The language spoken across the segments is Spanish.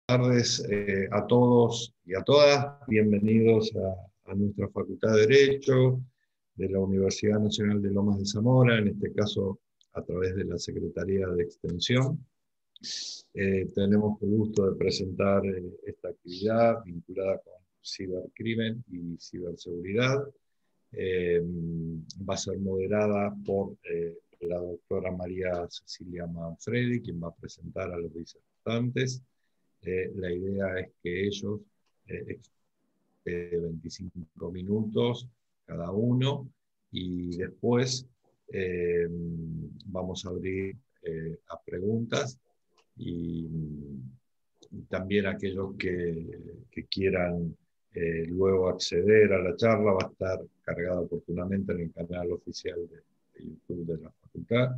Buenas tardes a todos y a todas. Bienvenidos a nuestra Facultad de Derecho de la Universidad Nacional de Lomas de Zamora, en este caso a través de la Secretaría de Extensión. Tenemos el gusto de presentar esta actividad vinculada con cibercrimen y ciberseguridad. Va a ser moderada por la doctora María Cecilia Manfredi, quien va a presentar a los disertantes. La idea es que ellos, 25 minutos cada uno, y después vamos a abrir a preguntas, y también aquellos que quieran luego acceder a la charla va a estar cargada oportunamente en el canal oficial de YouTube de la facultad,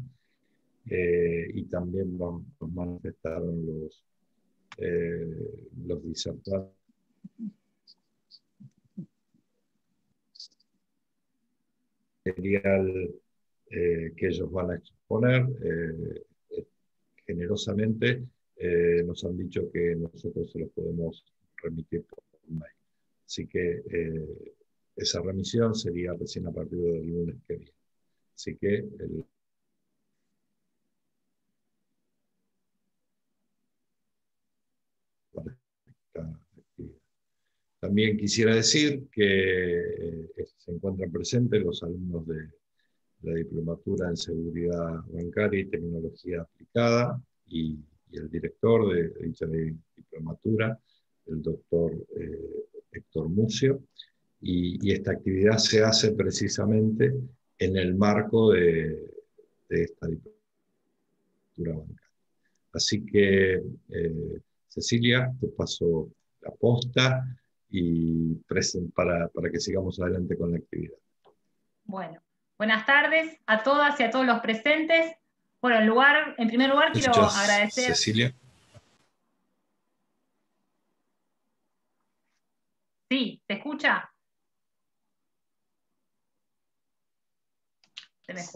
y también nos manifestaron los disertantes material que ellos van a exponer. Generosamente nos han dicho que nosotros se los podemos remitir por mail. Así que esa remisión sería recién a partir del lunes que viene. Así que también quisiera decir que se encuentran presentes los alumnos de la Diplomatura en Seguridad Bancaria y Tecnología Aplicada y el director de dicha diplomatura, el doctor Héctor Mucio, y esta actividad se hace precisamente en el marco de esta diplomatura bancaria. Así que, Cecilia, te paso la posta y para que sigamos adelante con la actividad. Bueno, buenas tardes a todas y a todos los presentes. Bueno, en primer lugar quiero agradecer... Cecilia. Sí, ¿te escucha?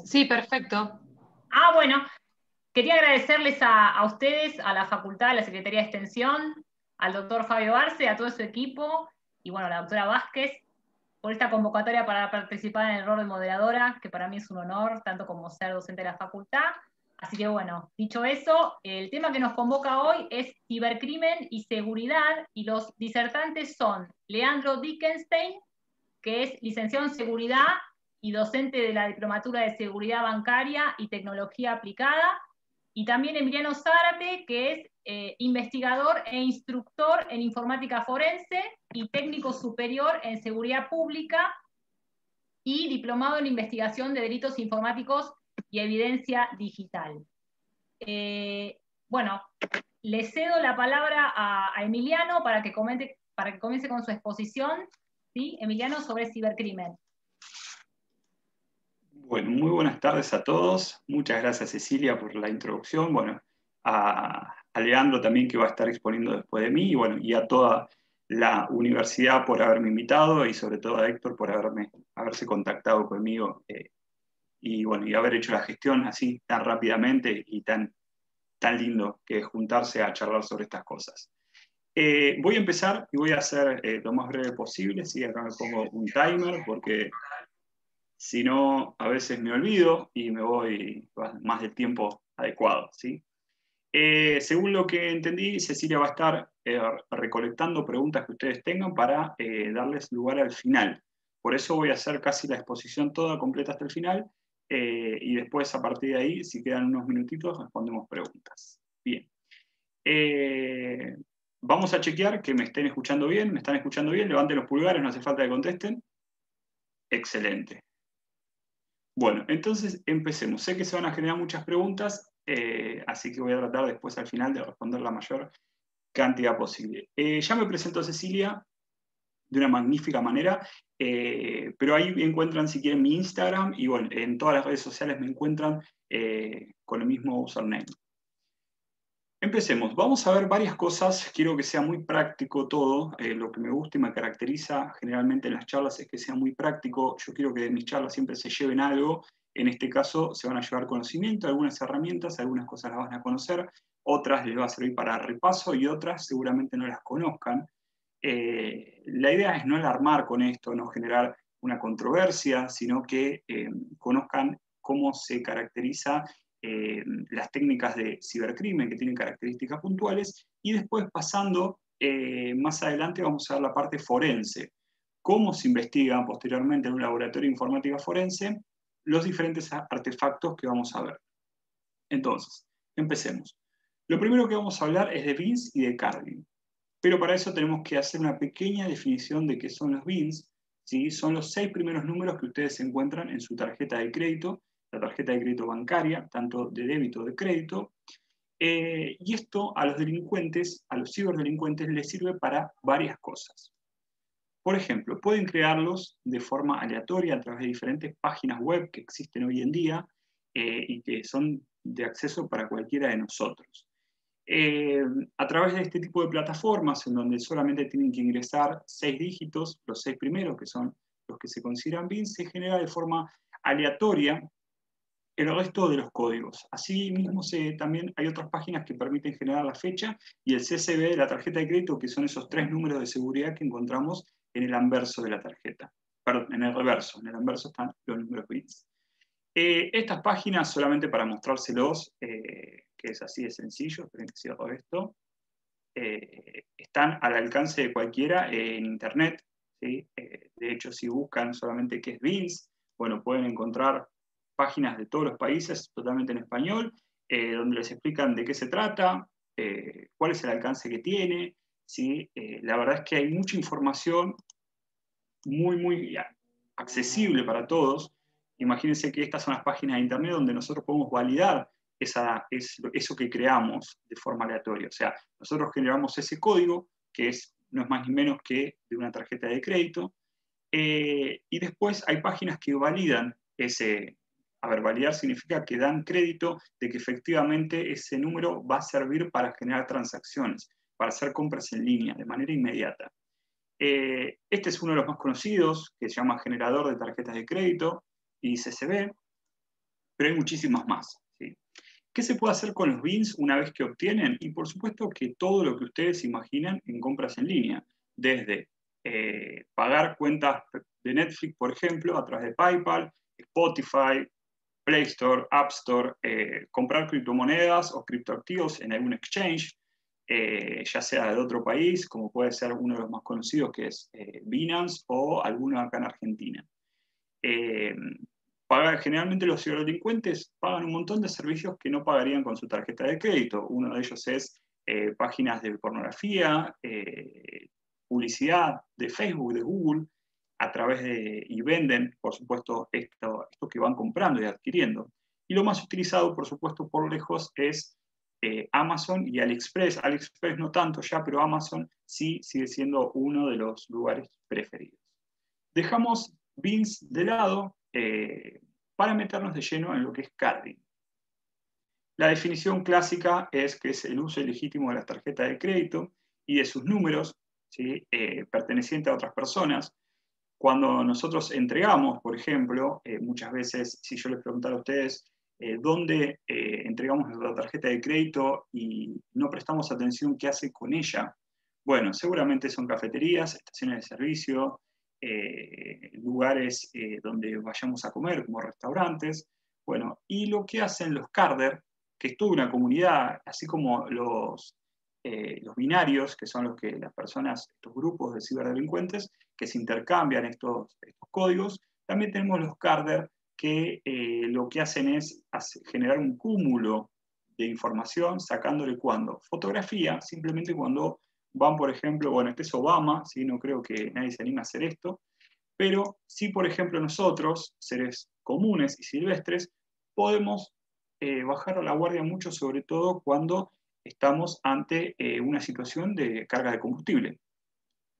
Sí, perfecto. Bueno, quería agradecerles a ustedes, a la facultad, a la Secretaría de Extensión, al doctor Fabio Arce, a todo su equipo, y bueno, a la doctora Vázquez, por esta convocatoria para participar en el rol de moderadora, que para mí es un honor, tanto como ser docente de la facultad. Así que bueno, dicho eso, el tema que nos convoca hoy es cibercrimen y seguridad, y los disertantes son Leandro Dickenstein, que es licenciado en seguridad y docente de la Diplomatura de Seguridad Bancaria y Tecnología Aplicada, y también Emiliano Zárate, que es investigador e instructor en informática forense y técnico superior en seguridad pública y diplomado en investigación de delitos informáticos y evidencia digital. Bueno, le cedo la palabra a Emiliano para que comience con su exposición, ¿sí? Emiliano, sobre cibercrimen. Bueno, muy buenas tardes a todos. Muchas gracias, Cecilia, por la introducción. Bueno, a Leandro también, que va a estar exponiendo después de mí, y bueno, y a toda la universidad por haberme invitado, y sobre todo a Héctor por haberse contactado conmigo, y bueno, y haber hecho la gestión así tan rápidamente y tan lindo, que es juntarse a charlar sobre estas cosas. Voy a empezar y voy a hacer lo más breve posible. ¿Sí? Acá me pongo un timer porque si no, a veces me olvido y me voy más del tiempo adecuado, ¿sí? Según lo que entendí, Cecilia va a estar recolectando preguntas que ustedes tengan para darles lugar al final. Por eso voy a hacer casi la exposición toda completa hasta el final, y después, a partir de ahí, si quedan unos minutitos, respondemos preguntas. Bien. Vamos a chequear que me estén escuchando bien. ¿Me están escuchando bien? Levanten los pulgares, no hace falta que contesten. Excelente. Bueno, entonces empecemos. Sé que se van a generar muchas preguntas, así que voy a tratar después al final de responder la mayor cantidad posible. Ya me presentó Cecilia de una magnífica manera, pero ahí encuentran, si quieren, mi Instagram, y bueno, en todas las redes sociales me encuentran con el mismo username. Empecemos. Vamos a ver varias cosas. Quiero que sea muy práctico todo. Lo que me gusta y me caracteriza generalmente en las charlas es que sea muy práctico. Yo quiero que de mis charlas siempre se lleven algo. En este caso se van a llevar conocimiento, algunas herramientas, algunas cosas las van a conocer, otras les va a servir para repaso y otras seguramente no las conozcan. La idea es no alarmar con esto, no generar una controversia, sino que conozcan cómo se caracteriza las técnicas de cibercrimen, que tienen características puntuales, y después pasando, más adelante vamos a ver la parte forense, cómo se investigan posteriormente en un laboratorio de informática forense los diferentes artefactos que vamos a ver. Entonces, empecemos. Lo primero que vamos a hablar es de beans y de carding, pero para eso tenemos que hacer una pequeña definición de qué son los beans. ¿Sí? Son los 6 primeros números que ustedes encuentran en su tarjeta de crédito, la tarjeta de crédito bancaria, tanto de débito o de crédito. Y esto a los delincuentes, a los ciberdelincuentes, les sirve para varias cosas. Por ejemplo, pueden crearlos de forma aleatoria a través de diferentes páginas web que existen hoy en día y que son de acceso para cualquiera de nosotros. A través de este tipo de plataformas, en donde solamente tienen que ingresar 6 dígitos, los 6 primeros, que son los que se consideran BIN, se genera de forma aleatoria el resto de los códigos. Asimismo, también hay otras páginas que permiten generar la fecha y el CCV de la tarjeta de crédito, que son esos 3 números de seguridad que encontramos en el anverso de la tarjeta. Perdón, en el reverso. En el anverso están los números BINs. Estas páginas, solamente para mostrárselos, que es así de sencillo, esperen que cierro esto, están al alcance de cualquiera en Internet. ¿Sí? De hecho, si buscan solamente qué es BINs, bueno, pueden encontrar páginas de todos los países, totalmente en español, donde les explican de qué se trata, cuál es el alcance que tiene. ¿Sí? La verdad es que hay mucha información muy accesible para todos. Imagínense que estas son las páginas de Internet donde nosotros podemos validar eso que creamos de forma aleatoria. O sea, nosotros generamos ese código, que no es más ni menos que de una tarjeta de crédito, y después hay páginas que validan ese. A ver, validar significa que dan crédito de que efectivamente ese número va a servir para generar transacciones, para hacer compras en línea de manera inmediata. Este es uno de los más conocidos, que se llama generador de tarjetas de crédito, ICCB, pero hay muchísimas más. ¿Sí? ¿Qué se puede hacer con los BINs una vez que obtienen? Y por supuesto que todo lo que ustedes imaginan en compras en línea, desde pagar cuentas de Netflix, por ejemplo, a través de PayPal, Spotify, Play Store, App Store, comprar criptomonedas o criptoactivos en algún exchange, ya sea de otro país, como puede ser uno de los más conocidos, que es Binance, o alguno acá en Argentina. Generalmente los ciberdelincuentes pagan un montón de servicios que no pagarían con su tarjeta de crédito. Uno de ellos es páginas de pornografía, publicidad de Facebook, de Google, y venden, por supuesto, esto que van comprando y adquiriendo. Y lo más utilizado, por supuesto, por lejos, es Amazon y AliExpress. AliExpress no tanto ya, pero Amazon sí sigue siendo uno de los lugares preferidos. Dejamos BINs de lado para meternos de lleno en lo que es carding. La definición clásica es que es el uso ilegítimo de la tarjeta de crédito y de sus números, ¿sí? Pertenecientes a otras personas. Cuando nosotros entregamos, por ejemplo, muchas veces, si yo les preguntara a ustedes dónde entregamos nuestra tarjeta de crédito y no prestamos atención qué hace con ella, bueno, seguramente son cafeterías, estaciones de servicio, lugares donde vayamos a comer, como restaurantes. Bueno, y lo que hacen los carder, que es toda una comunidad, así como los binarios, que son las personas, estos grupos de ciberdelincuentes, que se intercambian estos códigos. También tenemos los carder, que lo que hacen es generar un cúmulo de información, sacándole cuando fotografía, simplemente cuando van, por ejemplo, bueno, este es Obama, ¿sí? No creo que nadie se anime a hacer esto, pero sí, por ejemplo, nosotros, seres comunes y silvestres, podemos bajar a la guardia mucho, sobre todo cuando estamos ante una situación de carga de combustible.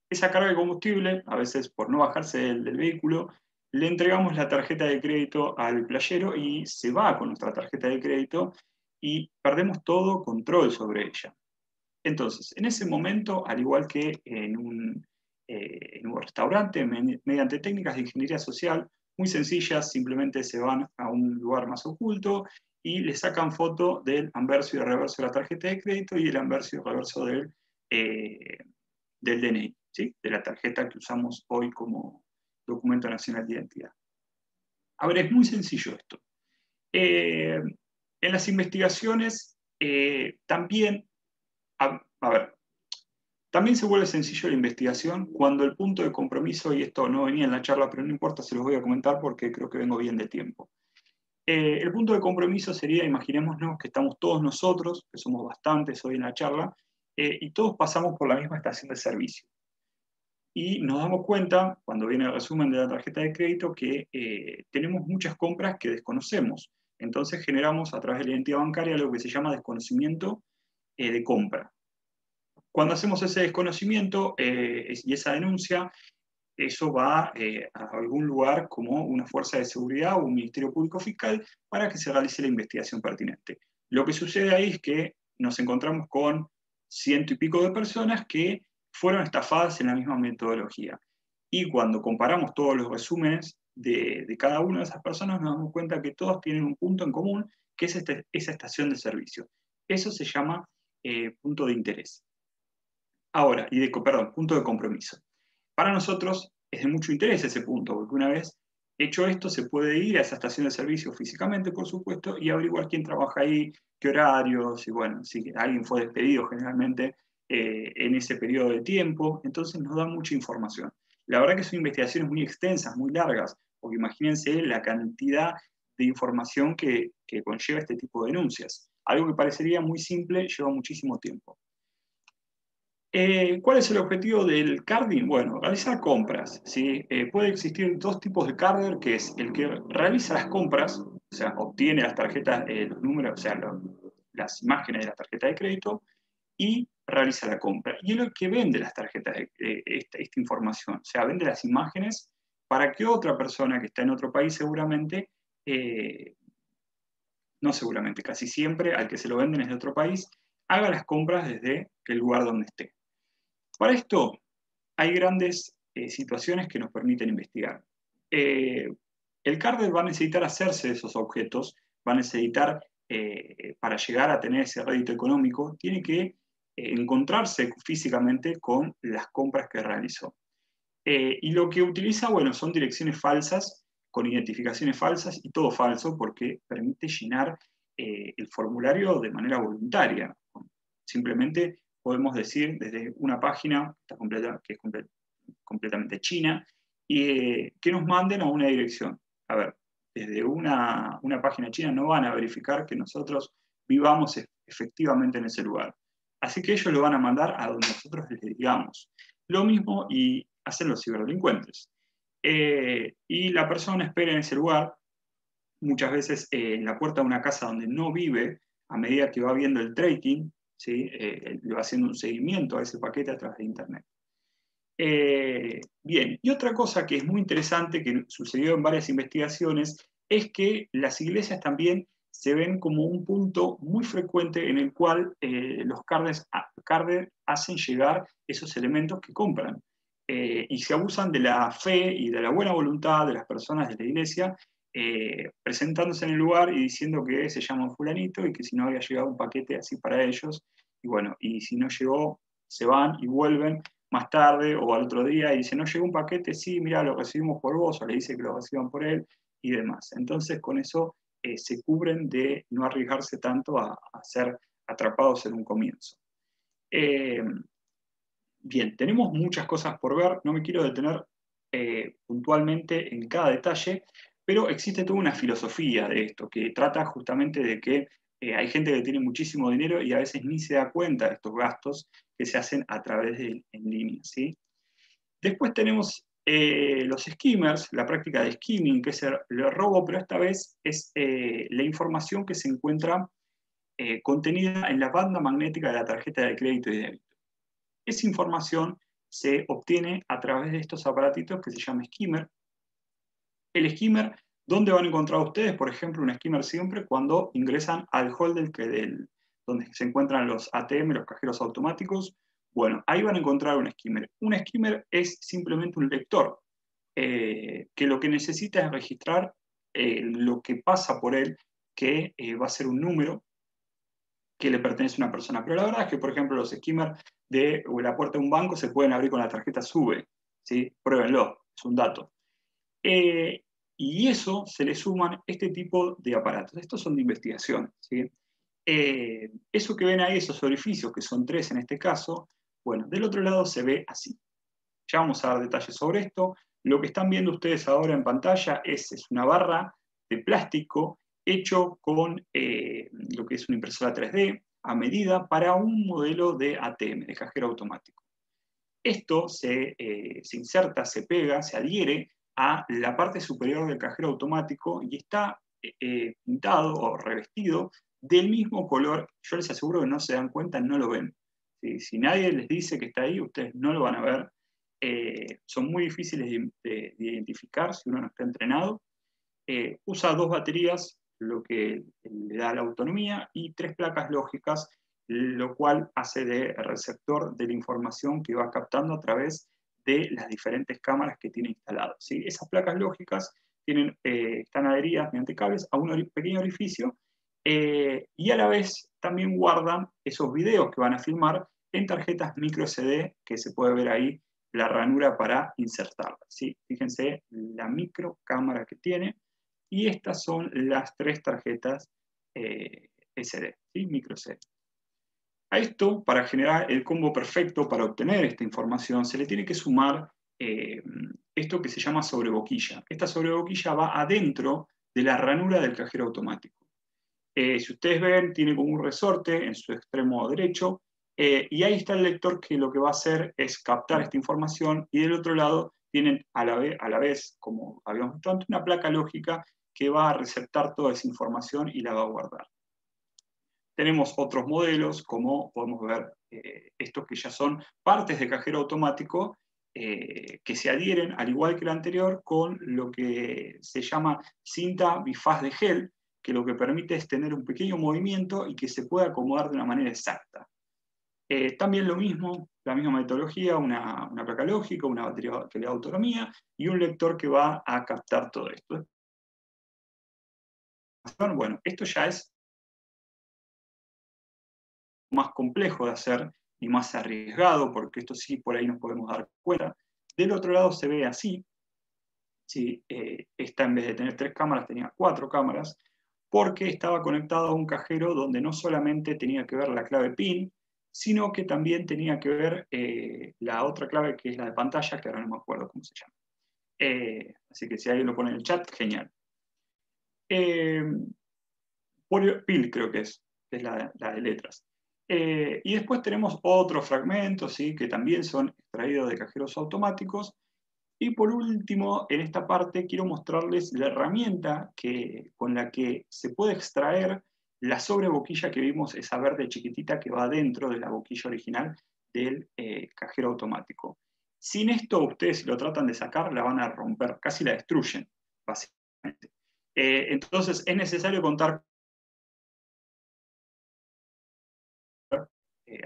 Esa carga de combustible, a veces por no bajarse del vehículo, le entregamos la tarjeta de crédito al playero y se va con nuestra tarjeta de crédito y perdemos todo control sobre ella. Entonces, en ese momento, al igual que en un restaurante, mediante técnicas de ingeniería social muy sencillas, simplemente se van a un lugar más oculto y le sacan foto del anverso y el reverso de la tarjeta de crédito y el anverso y el reverso del DNI, ¿sí? De la tarjeta que usamos hoy como documento nacional de identidad. A ver, es muy sencillo esto. En las investigaciones también, también se vuelve sencillo la investigación cuando el punto de compromiso, y esto no venía en la charla, pero no importa, se los voy a comentar porque creo que vengo bien de tiempo. El punto de compromiso sería, imaginémonos que estamos todos nosotros, que somos bastantes hoy en la charla, y todos pasamos por la misma estación de servicio. Y nos damos cuenta, cuando viene el resumen de la tarjeta de crédito, que tenemos muchas compras que desconocemos. Entonces generamos a través de la identidad bancaria lo que se llama desconocimiento de compra. Cuando hacemos ese desconocimiento y esa denuncia, eso va a algún lugar como una fuerza de seguridad o un ministerio público fiscal para que se realice la investigación pertinente. Lo que sucede ahí es que nos encontramos con 100 y pico de personas que fueron estafadas en la misma metodología. Y cuando comparamos todos los resúmenes de cada una de esas personas, nos damos cuenta que todos tienen un punto en común, que es esa estación de servicio. Eso se llama punto de interés. Ahora, punto de compromiso. Para nosotros es de mucho interés ese punto, porque una vez hecho esto se puede ir a esa estación de servicio físicamente, por supuesto, y averiguar quién trabaja ahí, qué horarios, y bueno, si alguien fue despedido generalmente en ese periodo de tiempo, entonces nos da mucha información. La verdad que son investigaciones muy extensas, muy largas, porque imagínense la cantidad de información que conlleva este tipo de denuncias. Algo que parecería muy simple lleva muchísimo tiempo. ¿Cuál es el objetivo del carding? Bueno, realizar compras, ¿sí? Puede existir dos tipos de carder, que es el que realiza las compras, o sea, obtiene las tarjetas, los números, o sea, las imágenes de la tarjeta de crédito, y realiza la compra. Y el que vende las tarjetas, esta información, o sea, vende las imágenes para que otra persona que está en otro país seguramente, no seguramente, casi siempre, al que se lo venden es de otro país, haga las compras desde el lugar donde esté. Para esto hay grandes situaciones que nos permiten investigar. El carder va a necesitar hacerse de esos objetos, va a necesitar, para llegar a tener ese rédito económico, tiene que encontrarse físicamente con las compras que realizó. Y lo que utiliza, bueno, son direcciones falsas, con identificaciones falsas y todo falso, porque permite llenar el formulario de manera voluntaria. Simplemente podemos decir desde una página que es completamente china, y que nos manden a una dirección. A ver, desde una página china no van a verificar que nosotros vivamos efectivamente en ese lugar. Así que ellos lo van a mandar a donde nosotros les digamos. Lo mismo y hacen los ciberdelincuentes. Y la persona espera en ese lugar, muchas veces en la puerta de una casa donde no vive, a medida que va viendo el tracking, ¿sí? Le va haciendo un seguimiento a ese paquete a través de Internet. Bien, y otra cosa que es muy interesante, que sucedió en varias investigaciones, es que las iglesias también se ven como un punto muy frecuente en el cual los carders hacen llegar esos elementos que compran. Y se abusan de la fe y de la buena voluntad de las personas de la iglesia, presentándose en el lugar y diciendo que se llama fulanito y que si no había llegado un paquete así para ellos, y bueno, y si no llegó, se van y vuelven más tarde o al otro día y dice, no llegó un paquete, sí, mira, lo recibimos por vos, o le dice que lo reciban por él y demás. Entonces con eso se cubren de no arriesgarse tanto a ser atrapados en un comienzo. Bien, tenemos muchas cosas por ver, no me quiero detener puntualmente en cada detalle, pero existe toda una filosofía de esto, que trata justamente de que hay gente que tiene muchísimo dinero y a veces ni se da cuenta de estos gastos que se hacen a través de en línea, ¿sí? Después tenemos los skimmers, la práctica de skimming, que es el robo, pero esta vez es la información que se encuentra contenida en la banda magnética de la tarjeta de crédito y débito. Esa información se obtiene a través de estos aparatitos que se llama skimmer. El skimmer, ¿dónde van a encontrar ustedes? Por ejemplo, un skimmer siempre cuando ingresan al hall donde se encuentran los ATM, los cajeros automáticos. Bueno, ahí van a encontrar un skimmer. Un skimmer es simplemente un lector que lo que necesita es registrar lo que pasa por él que va a ser un número que le pertenece a una persona. Pero la verdad es que, por ejemplo, los skimmers de la puerta de un banco se pueden abrir con la tarjeta SUBE, ¿sí? Pruébenlo, es un dato. Y eso se le suman este tipo de aparatos. Estos son de investigación, ¿sí? Eso que ven ahí, esos orificios, que son 3 en este caso, bueno, del otro lado se ve así. Ya vamos a dar detalles sobre esto. Lo que están viendo ustedes ahora en pantalla es una barra de plástico hecho con lo que es una impresora 3D a medida para un modelo de ATM, de cajero automático. Esto se inserta, se pega, se adhiere a la parte superior del cajero automático y está pintado o revestido del mismo color. Yo les aseguro que no se dan cuenta, no lo ven. Si nadie les dice que está ahí, ustedes no lo van a ver. Son muy difíciles de identificar si uno no está entrenado. Usa 2 baterías, lo que le da la autonomía, y 3 placas lógicas, lo cual hace de receptor de la información que va captando a través de las diferentes cámaras que tiene instaladas, ¿sí? Esas placas lógicas están adheridas mediante cables a un pequeño orificio y a la vez también guardan esos videos que van a filmar en tarjetas micro SD, que se puede ver ahí la ranura para insertarlas, ¿sí? Fíjense la micro cámara que tiene, y estas son las 3 tarjetas SD, ¿sí? Micro SD. A esto, para generar el combo perfecto para obtener esta información, se le tiene que sumar esto que se llama sobreboquilla. Esta sobreboquilla va adentro de la ranura del cajero automático. Si ustedes ven, tiene como un resorte en su extremo derecho, y ahí está el lector que lo que va a hacer es captar esta información, y del otro lado tienen a la vez, como habíamos visto antes, una placa lógica que va a receptar toda esa información y la va a guardar. Tenemos otros modelos, como podemos ver, estos que ya son partes de cajero automático, que se adhieren, al igual que el anterior, con lo que se llama cinta bifaz de gel, que lo que permite es tener un pequeño movimiento y que se pueda acomodar de una manera exacta. También lo mismo, la misma metodología, una placa lógica, una batería que le da autonomía y un lector que va a captar todo esto. Bueno, esto ya es más complejo de hacer y más arriesgado, porque esto sí, por ahí nos podemos dar cuenta. Del otro lado se ve así, ¿sí? Esta en vez de tener 3 cámaras tenía 4 cámaras, porque estaba conectado a un cajero donde no solamente tenía que ver la clave PIN, sino que también tenía que ver la otra clave, que es la de pantalla, que ahora no me acuerdo cómo se llama. Así que si alguien lo pone en el chat, genial. PIN creo que es la de letras. Y después tenemos otros fragmentos, ¿sí? Que también son extraídos de cajeros automáticos. Y por último, en esta parte quiero mostrarles la herramienta con la que se puede extraer la sobreboquilla que vimos, esa verde chiquitita que va dentro de la boquilla original del cajero automático. Sin esto, ustedes si lo tratan de sacar, la van a romper, casi la destruyen, básicamente. Entonces, es necesario contar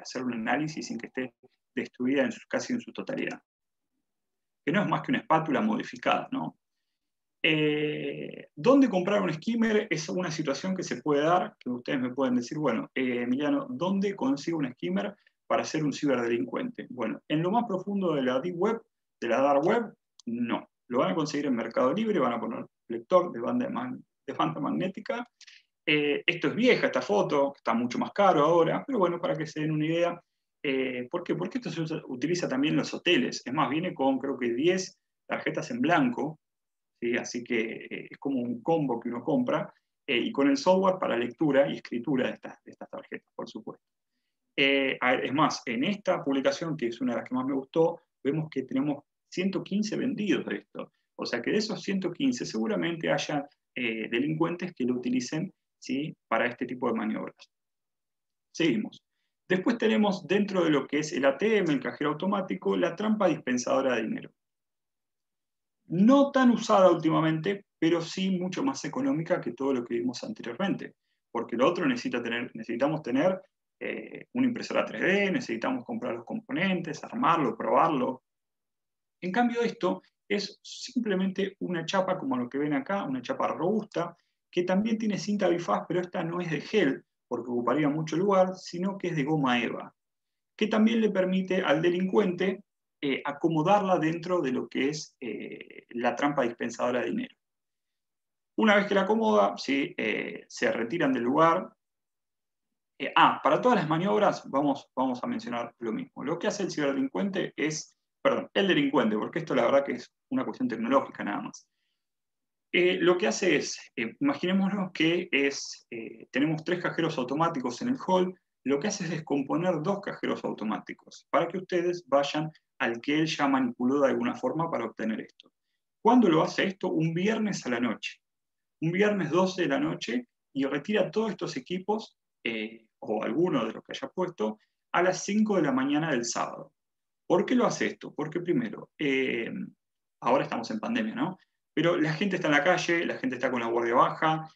hacer un análisis sin que esté destruida casi en su totalidad. Que no es más que una espátula modificada, ¿no? ¿Dónde comprar un skimmer? Es una situación que se puede dar, que ustedes me pueden decir, bueno, Emiliano, ¿dónde consigo un skimmer para ser un ciberdelincuente? Bueno, en lo más profundo de la Deep Web, de la Dark Web, no. Lo van a conseguir en Mercado Libre, van a poner lector de banda magnética. Esto es vieja, esta foto, está mucho más caro ahora, pero bueno, para que se den una idea. ¿Por qué? Porque esto se utiliza también en los hoteles. Es más, viene con creo que 10 tarjetas en blanco, ¿sí? Así que es como un combo que uno compra, y con el software para lectura y escritura de estas tarjetas, por supuesto. Es más, en esta publicación, que es una de las que más me gustó, vemos que tenemos 115 vendidos de esto. O sea que de esos 115 seguramente haya delincuentes que lo utilicen, ¿sí? Para este tipo de maniobras. Seguimos. Después tenemos dentro de lo que es el ATM, el cajero automático, la trampa dispensadora de dinero. No tan usada últimamente, pero sí mucho más económica que todo lo que vimos anteriormente. Porque lo otro necesitamos tener una impresora 3D, necesitamos comprar los componentes, armarlo, probarlo. En cambio esto es simplemente una chapa como lo que ven acá, una chapa robusta, que también tiene cinta bifaz, pero esta no es de gel, porque ocuparía mucho lugar, sino que es de goma eva, que también le permite al delincuente acomodarla dentro de lo que es la trampa dispensadora de dinero. Una vez que la acomoda, ¿sí? Se retiran del lugar. Para todas las maniobras vamos a mencionar lo mismo. Lo que hace el ciberdelincuente es, perdón, el delincuente, porque esto la verdad que es una cuestión tecnológica nada más. Lo que hace es, imaginémonos que tenemos 3 cajeros automáticos en el hall, lo que hace es descomponer 2 cajeros automáticos para que ustedes vayan al que él ya manipuló de alguna forma para obtener esto. ¿Cuándo lo hace esto? Un viernes a la noche. Un viernes 12 de la noche y retira todos estos equipos, o alguno de los que haya puesto, a las 5 de la mañana del sábado. ¿Por qué lo hace esto? Porque primero, ahora estamos en pandemia, ¿no? Pero la gente está en la calle, la gente está con la guardia baja,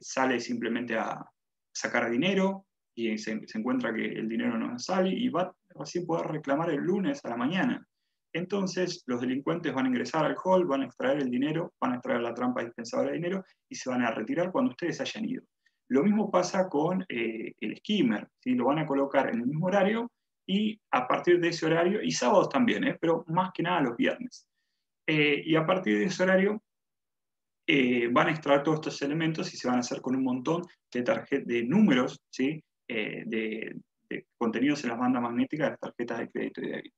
sale simplemente a sacar dinero y se encuentra que el dinero no sale y va así poder reclamar el lunes a la mañana. Entonces los delincuentes van a ingresar al hall, van a extraer el dinero, van a extraer la trampa dispensadora de dinero y se van a retirar cuando ustedes hayan ido. Lo mismo pasa con el skimmer, ¿sí? Lo van a colocar en el mismo horario y a partir de ese horario, y sábados también, pero más que nada los viernes. Y a partir de ese horario van a extraer todos estos elementos y se van a hacer con un montón de números, ¿sí? De contenidos en las bandas magnéticas de las tarjetas de crédito y débito.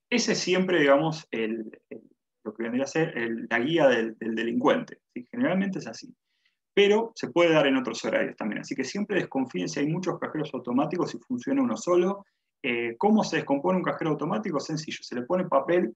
Ese es siempre, digamos, lo que vendría a ser la guía del delincuente, ¿sí? Generalmente es así. Pero se puede dar en otros horarios también. Así que siempre desconfíen si hay muchos cajeros automáticos y funciona uno solo. ¿Cómo se descompone un cajero automático? Sencillo, se le pone papel,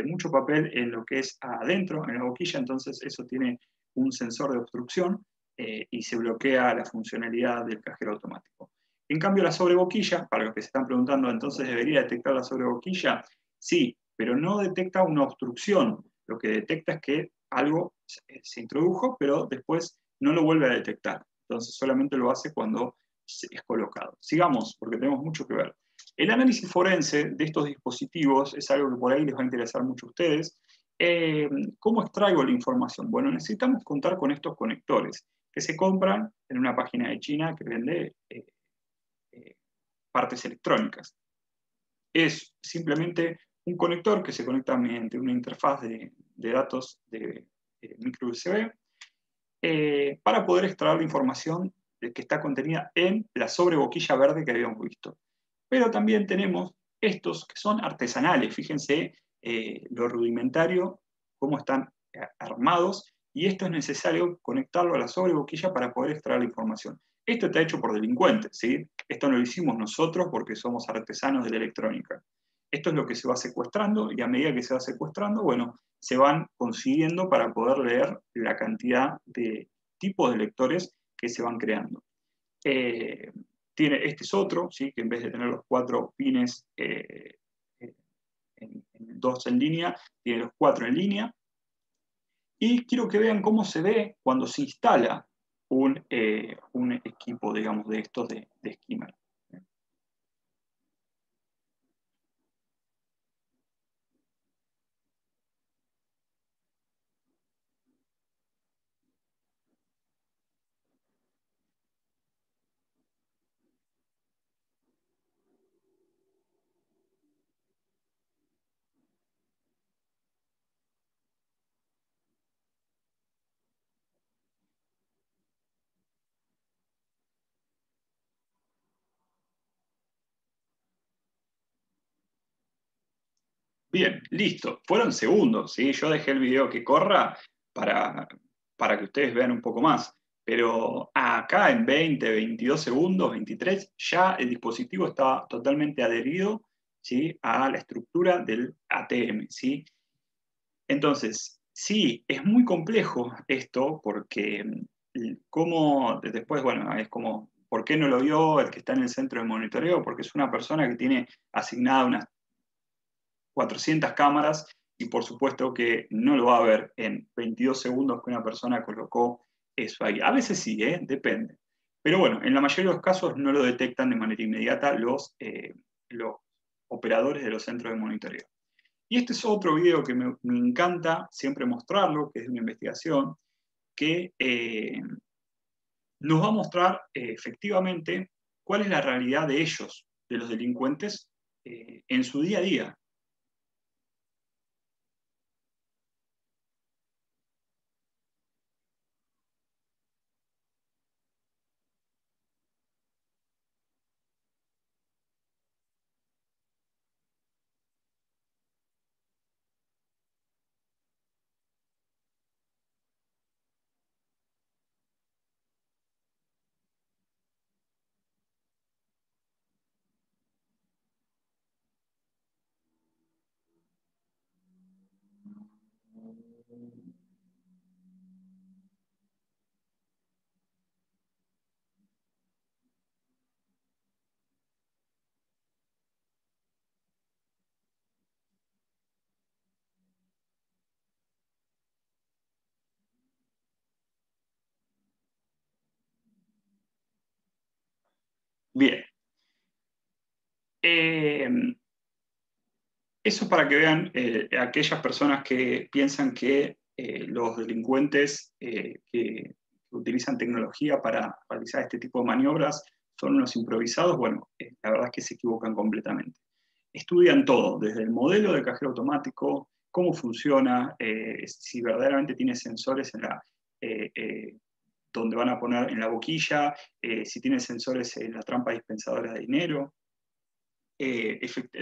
mucho papel en lo que es adentro, en la boquilla, entonces eso tiene un sensor de obstrucción y se bloquea la funcionalidad del cajero automático. En cambio, la sobreboquilla, para los que se están preguntando, ¿entonces debería detectar la sobreboquilla? Sí, pero no detecta una obstrucción. Lo que detecta es que algo se introdujo, pero después no lo vuelve a detectar. Entonces solamente lo hace cuando es colocado. Sigamos, porque tenemos mucho que ver. El análisis forense de estos dispositivos es algo que por ahí les va a interesar mucho a ustedes. ¿Cómo extraigo la información? Bueno, necesitamos contar con estos conectores que se compran en una página de China que vende partes electrónicas. Es simplemente un conector que se conecta mediante una interfaz de datos de micro USB para poder extraer la información que está contenida en la sobreboquilla verde que habíamos visto. Pero también tenemos estos que son artesanales, fíjense lo rudimentario, cómo están armados, y esto es necesario conectarlo a la sobreboquilla para poder extraer la información. Esto está hecho por delincuentes, ¿sí? Esto no lo hicimos nosotros porque somos artesanos de la electrónica. Esto es lo que se va secuestrando y a medida que se va secuestrando, bueno, se van consiguiendo para poder leer la cantidad de tipos de lectores que se van creando. Este es otro, ¿sí? Que en vez de tener los 4 pines en 2 en línea, tiene los 4 en línea. Y quiero que vean cómo se ve cuando se instala un equipo, digamos, de estos de skimmer. Bien, listo. Fueron segundos, ¿sí? Yo dejé el video que corra para que ustedes vean un poco más. Pero acá en 20, 22 segundos, 23, ya el dispositivo está totalmente adherido, ¿sí? A la estructura del ATM, ¿sí? Entonces, sí, es muy complejo esto porque como después, bueno, es como, ¿por qué no lo vio el que está en el centro de monitoreo? Porque es una persona que tiene asignada unas 400 cámaras y por supuesto que no lo va a ver en 22 segundos que una persona colocó eso ahí. A veces sí, depende. Pero bueno, en la mayoría de los casos no lo detectan de manera inmediata los operadores de los centros de monitoreo. Y este es otro video que me encanta siempre mostrarlo, que es de una investigación, que nos va a mostrar efectivamente cuál es la realidad de ellos, de los delincuentes, en su día a día. Bien. Eso para que vean aquellas personas que piensan que los delincuentes que utilizan tecnología para realizar este tipo de maniobras son unos improvisados. Bueno, la verdad es que se equivocan completamente. Estudian todo, desde el modelo de cajero automático, cómo funciona, si verdaderamente tiene sensores en donde van a poner en la boquilla, si tiene sensores en la trampa dispensadora de dinero,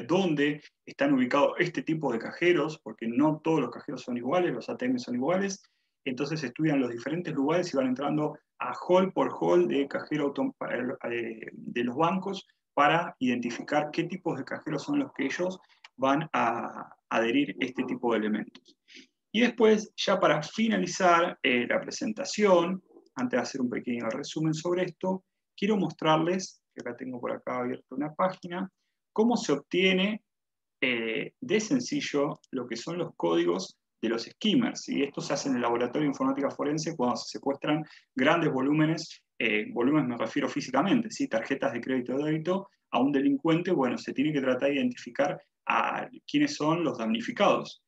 dónde están ubicados este tipo de cajeros, porque no todos los cajeros son iguales, los ATM son iguales. Entonces estudian los diferentes lugares y van entrando a hall por hall de cajero de los bancos para identificar qué tipos de cajeros son los que ellos van a adherir este tipo de elementos. Y después, ya para finalizar la presentación, antes de hacer un pequeño resumen sobre esto, quiero mostrarles, que acá tengo por acá abierta una página, cómo se obtiene de sencillo lo que son los códigos de los skimmers. Y esto se hace en el laboratorio de informática forense cuando se secuestran grandes volúmenes, volúmenes me refiero físicamente, ¿sí? Tarjetas de crédito o débito a un delincuente. Bueno, se tiene que tratar de identificar a quiénes son los damnificados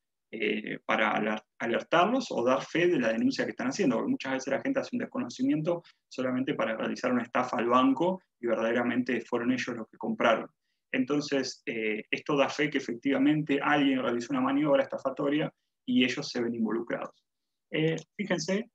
para alertarlos o dar fe de la denuncia que están haciendo, porque muchas veces la gente hace un desconocimiento solamente para realizar una estafa al banco y verdaderamente fueron ellos los que compraron. Entonces, esto da fe que efectivamente alguien realizó una maniobra estafatoria y ellos se ven involucrados. Fíjense.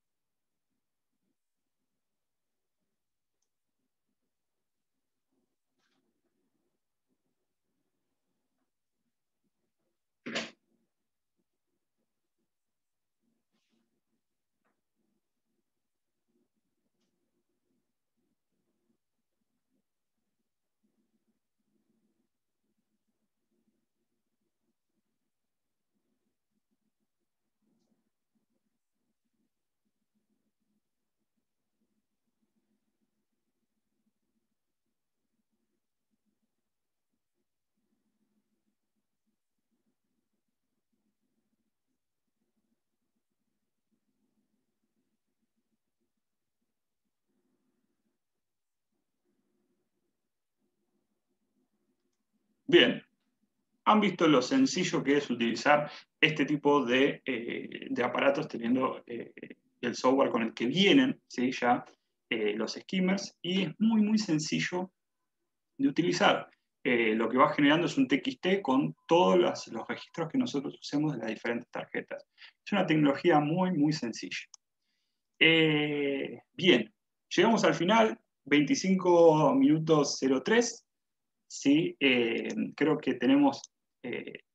Bien, han visto lo sencillo que es utilizar este tipo de aparatos teniendo el software con el que vienen, ¿sí? Ya los skimmers, y es muy, muy sencillo de utilizar. Lo que va generando es un TXT con todos los registros que nosotros usemos de las diferentes tarjetas. Es una tecnología muy, muy sencilla. Bien, llegamos al final, 25 minutos 03. Sí, creo que tenemos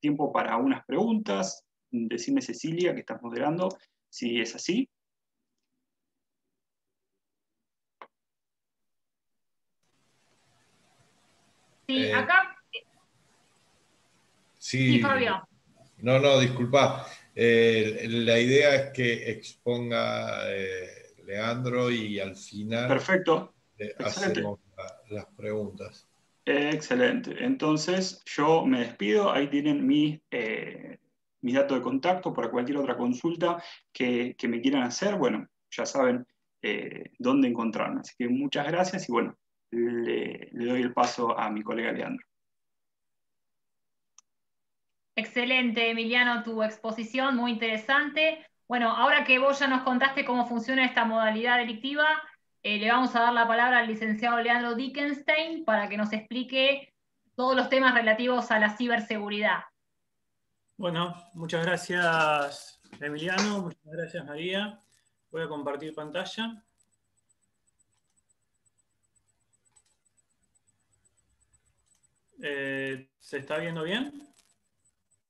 tiempo para unas preguntas. Decime, Cecilia, que estás moderando, si es así. Sí, acá. Sí, Fabio. No, disculpa. La idea es que exponga Leandro y al final Perfecto, excelente. hacemos las preguntas. Excelente. Entonces, yo me despido. Ahí tienen mis datos de contacto para cualquier otra consulta que me quieran hacer. Bueno, ya saben dónde encontrarme. Así que muchas gracias y bueno, le doy el paso a mi colega Leandro. Excelente, Emiliano, tu exposición, muy interesante. Bueno, ahora que vos ya nos contaste cómo funciona esta modalidad delictiva, le vamos a dar la palabra al licenciado Leandro Dickenstein para que nos explique todos los temas relativos a la ciberseguridad. Bueno, muchas gracias Emiliano, muchas gracias María. Voy a compartir pantalla. ¿Se está viendo bien?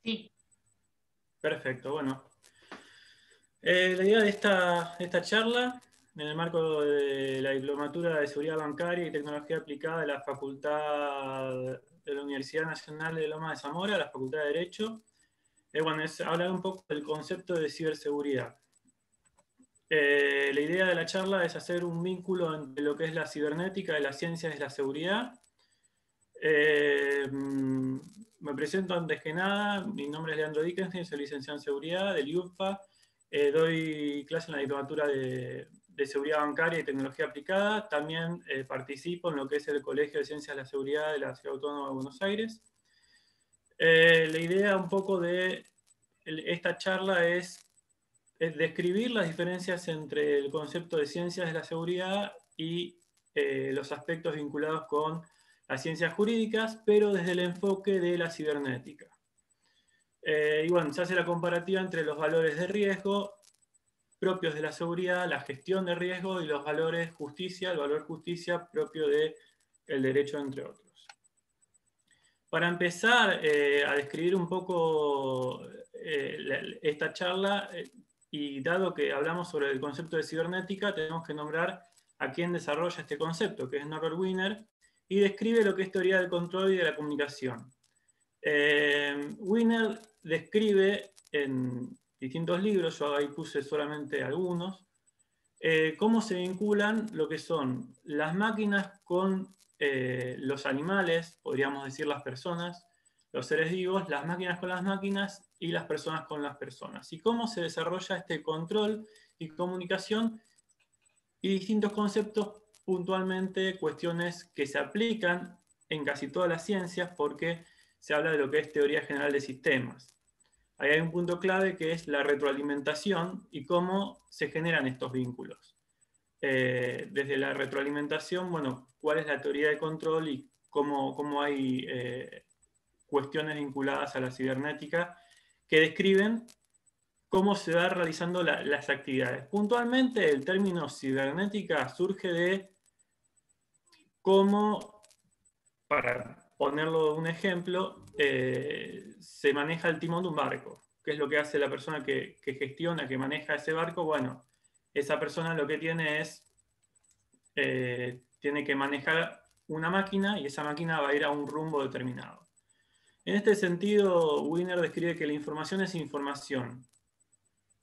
Sí. Perfecto, bueno. La idea de esta charla, en el marco de la Diplomatura de Seguridad Bancaria y Tecnología Aplicada de la Facultad de la Universidad Nacional de Lomas de Zamora, la Facultad de Derecho, bueno, es hablar un poco del concepto de ciberseguridad. La idea de la charla es hacer un vínculo entre lo que es la cibernética y las ciencias de la seguridad. Me presento antes que nada, mi nombre es Leandro Dickenstein, soy licenciado en Seguridad del IUFA, doy clase en la Diplomatura de Seguridad Bancaria y Tecnología Aplicada, también participo en lo que es el Colegio de Ciencias de la Seguridad de la Ciudad Autónoma de Buenos Aires. La idea un poco de esta charla es describir las diferencias entre el concepto de ciencias de la seguridad y los aspectos vinculados con las ciencias jurídicas, pero desde el enfoque de la cibernética. Y bueno, se hace la comparativa entre los valores de riesgo propios de la seguridad, la gestión de riesgo y los valores justicia, el valor justicia propio del derecho, entre otros. Para empezar a describir un poco esta charla, y dado que hablamos sobre el concepto de cibernética, tenemos que nombrar a quien desarrolla este concepto, que es Norbert Wiener, y describe lo que es teoría del control y de la comunicación. Wiener describe en distintos libros, yo ahí puse solamente algunos, cómo se vinculan lo que son las máquinas con los animales, podríamos decir las personas, los seres vivos, las máquinas con las máquinas y las personas con las personas. Y cómo se desarrolla este control y comunicación y distintos conceptos, puntualmente cuestiones que se aplican en casi todas las ciencias porque se habla de lo que es teoría general de sistemas. Ahí hay un punto clave que es la retroalimentación y cómo se generan estos vínculos. Desde la retroalimentación, bueno, cuál es la teoría de control y cómo hay cuestiones vinculadas a la cibernética que describen cómo se van realizando las actividades. Puntualmente, el término cibernética surge de cómo, para ponerlo un ejemplo, se maneja el timón de un barco. ¿Qué es lo que hace la persona que gestiona, que maneja ese barco? Bueno, esa persona lo que tiene es, tiene que manejar una máquina y esa máquina va a ir a un rumbo determinado. En este sentido, Wiener describe que la información es información,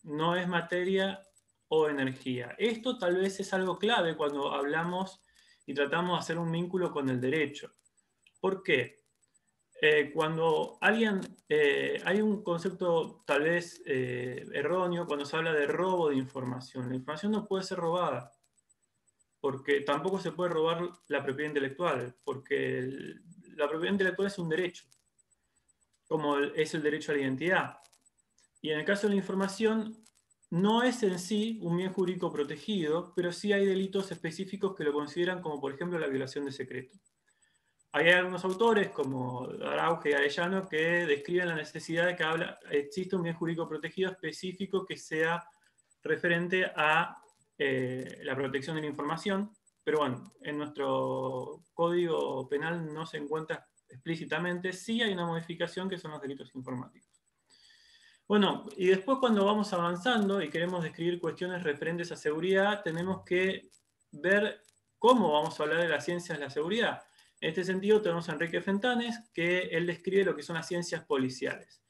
no es materia o energía. Esto tal vez es algo clave cuando hablamos y tratamos de hacer un vínculo con el derecho. ¿Por qué? Cuando hay un concepto tal vez erróneo cuando se habla de robo de información. La información no puede ser robada, porque tampoco se puede robar la propiedad intelectual, porque la propiedad intelectual es un derecho, como es el derecho a la identidad. Y en el caso de la información, no es en sí un bien jurídico protegido, pero sí hay delitos específicos que lo consideran, como por ejemplo la violación de secreto. Hay algunos autores, como Arauge y Arellano, que describen la necesidad de que exista un bien jurídico protegido específico que sea referente a la protección de la información, pero bueno, en nuestro código penal no se encuentra explícitamente, sí hay una modificación que son los delitos informáticos. Bueno, y después cuando vamos avanzando y queremos describir cuestiones referentes a seguridad, tenemos que ver cómo vamos a hablar de las ciencias de la seguridad. En este sentido tenemos a Enrique Fentanes, que él describe lo que son las ciencias policiales.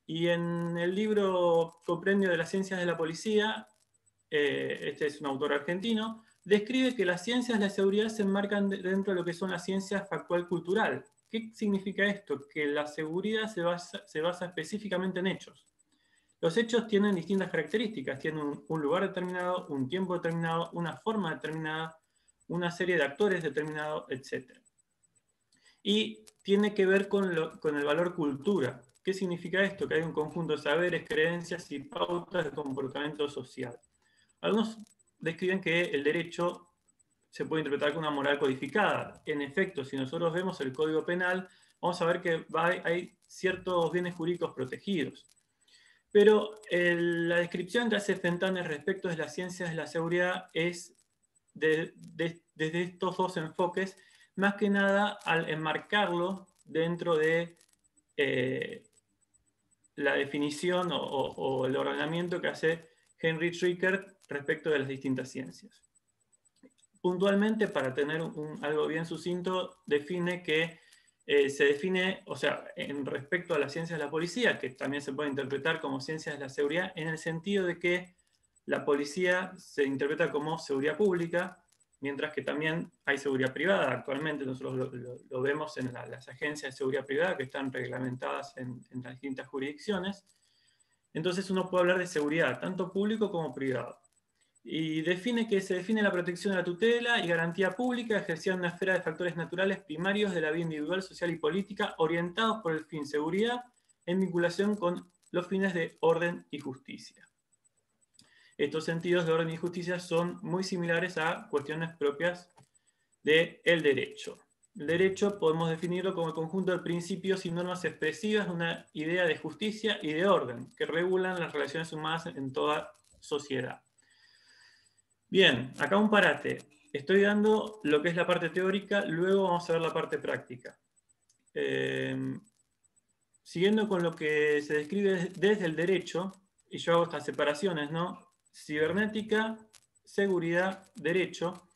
Y en el libro Compendio de las Ciencias de la Policía, este es un autor argentino, describe que las ciencias de la seguridad se enmarcan dentro de lo que son las ciencias factual-cultural. ¿Qué significa esto? Que la seguridad se basa específicamente en hechos. Los hechos tienen distintas características, tienen un lugar determinado, un tiempo determinado, una forma determinada, una serie de actores determinados, etc. Y tiene que ver con el valor cultura. ¿Qué significa esto? Que hay un conjunto de saberes, creencias y pautas de comportamiento social. Algunos describen que el derecho se puede interpretar como una moral codificada. En efecto, si nosotros vemos el Código Penal, vamos a ver que hay ciertos bienes jurídicos protegidos. Pero la descripción que hace Fentanes respecto de las ciencias de la seguridad es desde estos dos enfoques, más que nada al enmarcarlo dentro de la definición o el ordenamiento que hace Heinrich Rickert respecto de las distintas ciencias. Puntualmente, para tener algo bien sucinto, define que se define, o sea, en respecto a las ciencias de la policía, que también se puede interpretar como ciencias de la seguridad, en el sentido de que la policía se interpreta como seguridad pública, mientras que también hay seguridad privada. Actualmente nosotros lo vemos en las agencias de seguridad privada que están reglamentadas en las distintas jurisdicciones. Entonces uno puede hablar de seguridad, tanto público como privado. Y se define la protección de la tutela y garantía pública ejercida en una esfera de factores naturales primarios de la vida individual, social y política, orientados por el fin seguridad en vinculación con los fines de orden y justicia. Estos sentidos de orden y justicia son muy similares a cuestiones propias del derecho. El derecho podemos definirlo como el conjunto de principios y normas expresivas de una idea de justicia y de orden que regulan las relaciones humanas en toda sociedad. Bien, acá un parate. Estoy dando lo que es la parte teórica, luego vamos a ver la parte práctica. Siguiendo con lo que se describe desde el derecho, y yo hago estas separaciones, ¿no? Cibernética, seguridad, derecho.